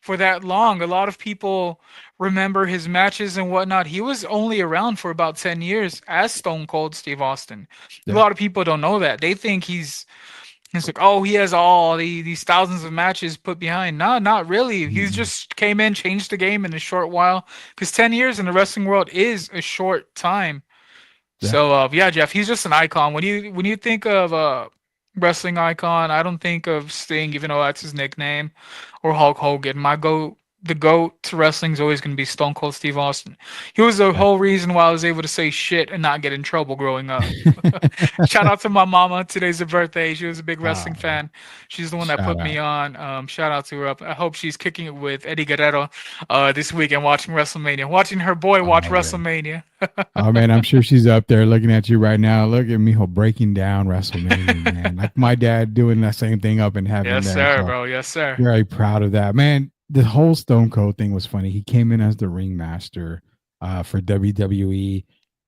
Speaker 3: for that long. A lot of people remember his matches and whatnot. He was only around for about 10 years as Stone Cold Steve Austin. A lot of people don't know that. They think he's like, oh, he has all these thousands of matches put behind. No, not really. He's just came in, changed the game in a short while. Because 10 years in the wrestling world is a short time.
Speaker 1: Yeah.
Speaker 3: So yeah, Jeff, he's just an icon. When you think of wrestling icon, I don't think of Sting, even though that's his nickname, or Hulk Hogan. The GOAT to wrestling is always going to be Stone Cold Steve Austin. He was the whole reason why I was able to say shit and not get in trouble growing up. Shout out to my mama. Today's her birthday. She was a big wrestling fan. She's the one that put me on. Shout out to her. I hope she's kicking it with Eddie Guerrero this weekend watching WrestleMania. Watching her boy watch WrestleMania.
Speaker 1: Oh, man, I'm sure she's up there looking at you right now. Look at me breaking down WrestleMania, man. Like my dad doing that same thing up in heaven.
Speaker 3: Yes,
Speaker 1: there,
Speaker 3: sir,
Speaker 1: so
Speaker 3: bro. Yes, sir.
Speaker 1: Very proud of that, man. The whole Stone Cold thing was funny. He came in as the ringmaster for WWE.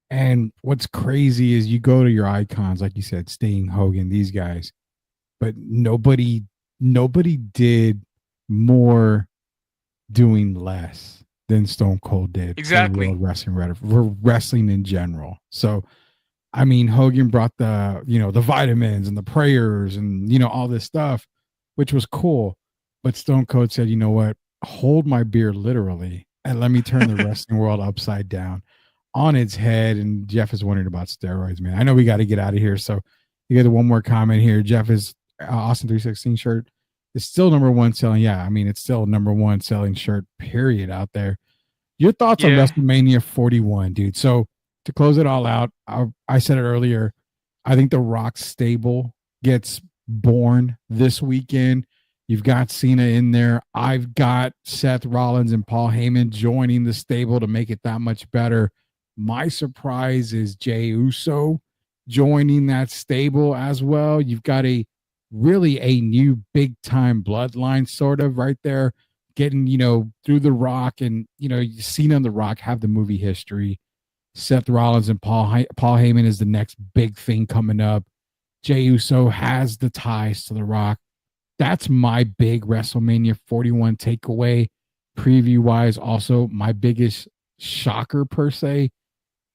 Speaker 1: And what's crazy is you go to your icons, like you said, Sting, Hogan, these guys, but nobody did more doing less than Stone Cold did.
Speaker 3: Exactly.
Speaker 1: For wrestling in general. So, I mean, Hogan brought the vitamins and the prayers and, all this stuff, which was cool. But Stone Cold said, you know what? Hold my beer literally and let me turn the wrestling world upside down on its head. And Jeff is wondering about steroids, man. I know we got to get out of here. So you get one more comment here. Jeff is Austin 316 shirt is still number one selling. Yeah, I mean, it's still number one selling shirt, period, out there. Your thoughts on WrestleMania 41, dude? So to close it all out, I said it earlier. I think the Rock stable gets born this weekend. You've got Cena in there. I've got Seth Rollins and Paul Heyman joining the stable to make it that much better. My surprise is Jey Uso joining that stable as well. You've got really a new big time bloodline sort of right there, getting, through The Rock, and, Cena and The Rock have the movie history. Seth Rollins and Paul Heyman is the next big thing coming up. Jey Uso has the ties to The Rock. That's my big WrestleMania 41 takeaway. Preview wise, also my biggest shocker per se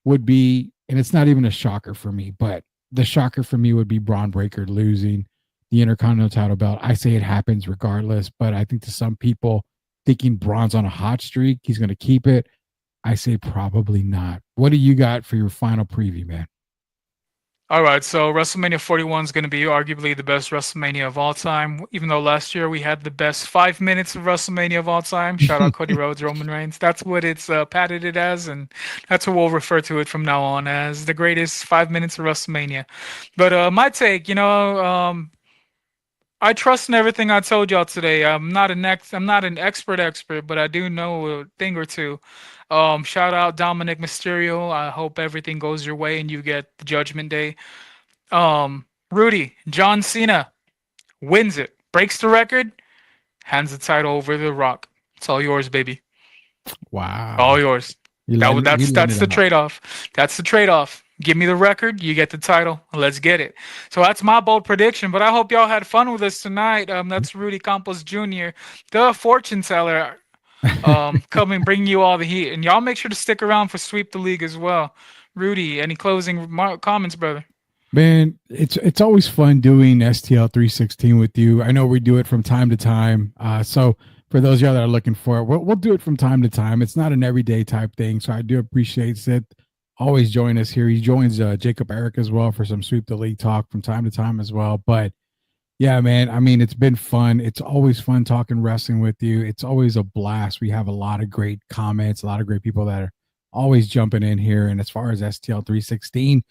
Speaker 1: would be, and it's not even a shocker for me, but the shocker for me would be Braun Breaker losing the Intercontinental title belt. I say it happens regardless, but I think to some people thinking Braun's on a hot streak, he's going to keep it. I say probably not. What do you got for your final preview, man?
Speaker 3: All right, so WrestleMania 41 is going to be arguably the best WrestleMania of all time, even though last year we had the best 5 minutes of WrestleMania of all time. Shout out Cody Rhodes, Roman Reigns. That's what it's patented as, and that's what we'll refer to it from now on as the greatest 5 minutes of WrestleMania. But my take, I trust in everything I told y'all today. I'm not an expert, but I do know a thing or two. Shout out Dominic Mysterio. I hope everything goes your way and you get the Judgment Day. Rudy, John Cena wins it, breaks the record, hands the title over to The Rock. It's all yours, baby.
Speaker 1: Wow.
Speaker 3: All yours. That's the trade-off. That's the trade-off. Give me the record, you get the title. Let's get it. So that's my bold prediction, but I hope y'all had fun with us tonight. That's Rudy Campos Jr., the fortune teller, coming, bringing you all the heat. And y'all make sure to stick around for Sweep the League as well. Rudy, any closing comments, brother?
Speaker 1: Man, it's always fun doing STL 316 with you. I know we do it from time to time. So for those of y'all that are looking for it, we'll do it from time to time. It's not an everyday type thing. So I do appreciate Seth always join us here. He joins Jacob Eric as well for some Sweep the League talk from time to time as well. But yeah, man, I mean, it's been fun. It's always fun talking wrestling with you. It's always a blast. We have a lot of great comments, a lot of great people that are always jumping in here. And as far as STL 316,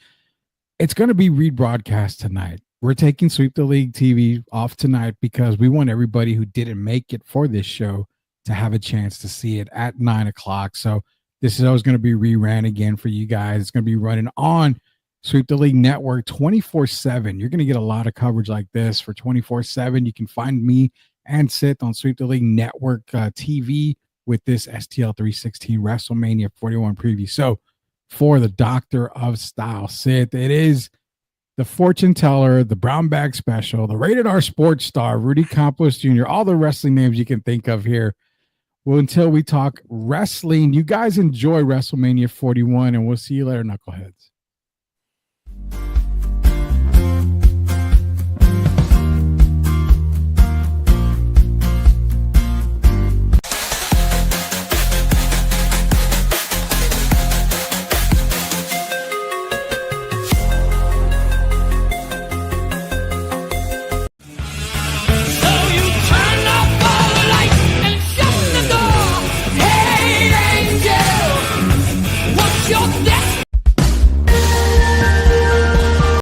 Speaker 1: it's going to be rebroadcast tonight. We're taking Sweep the League TV off tonight because we want everybody who didn't make it for this show to have a chance to see it at 9 o'clock. So this is always going to be reran again for you guys. It's going to be running on Sweep the League Network 24/7. You're going to get a lot of coverage like this for 24/7. You can find me and Sith on Sweep the League Network TV with this STL 316 WrestleMania 41 preview. So for the Doctor of Style Sith, it is the fortune teller, the brown bag special, the rated R sports star, Rudy Campos Jr., all the wrestling names you can think of here. Well, until we talk wrestling, you guys enjoy WrestleMania 41, and we'll see you later, Knuckleheads.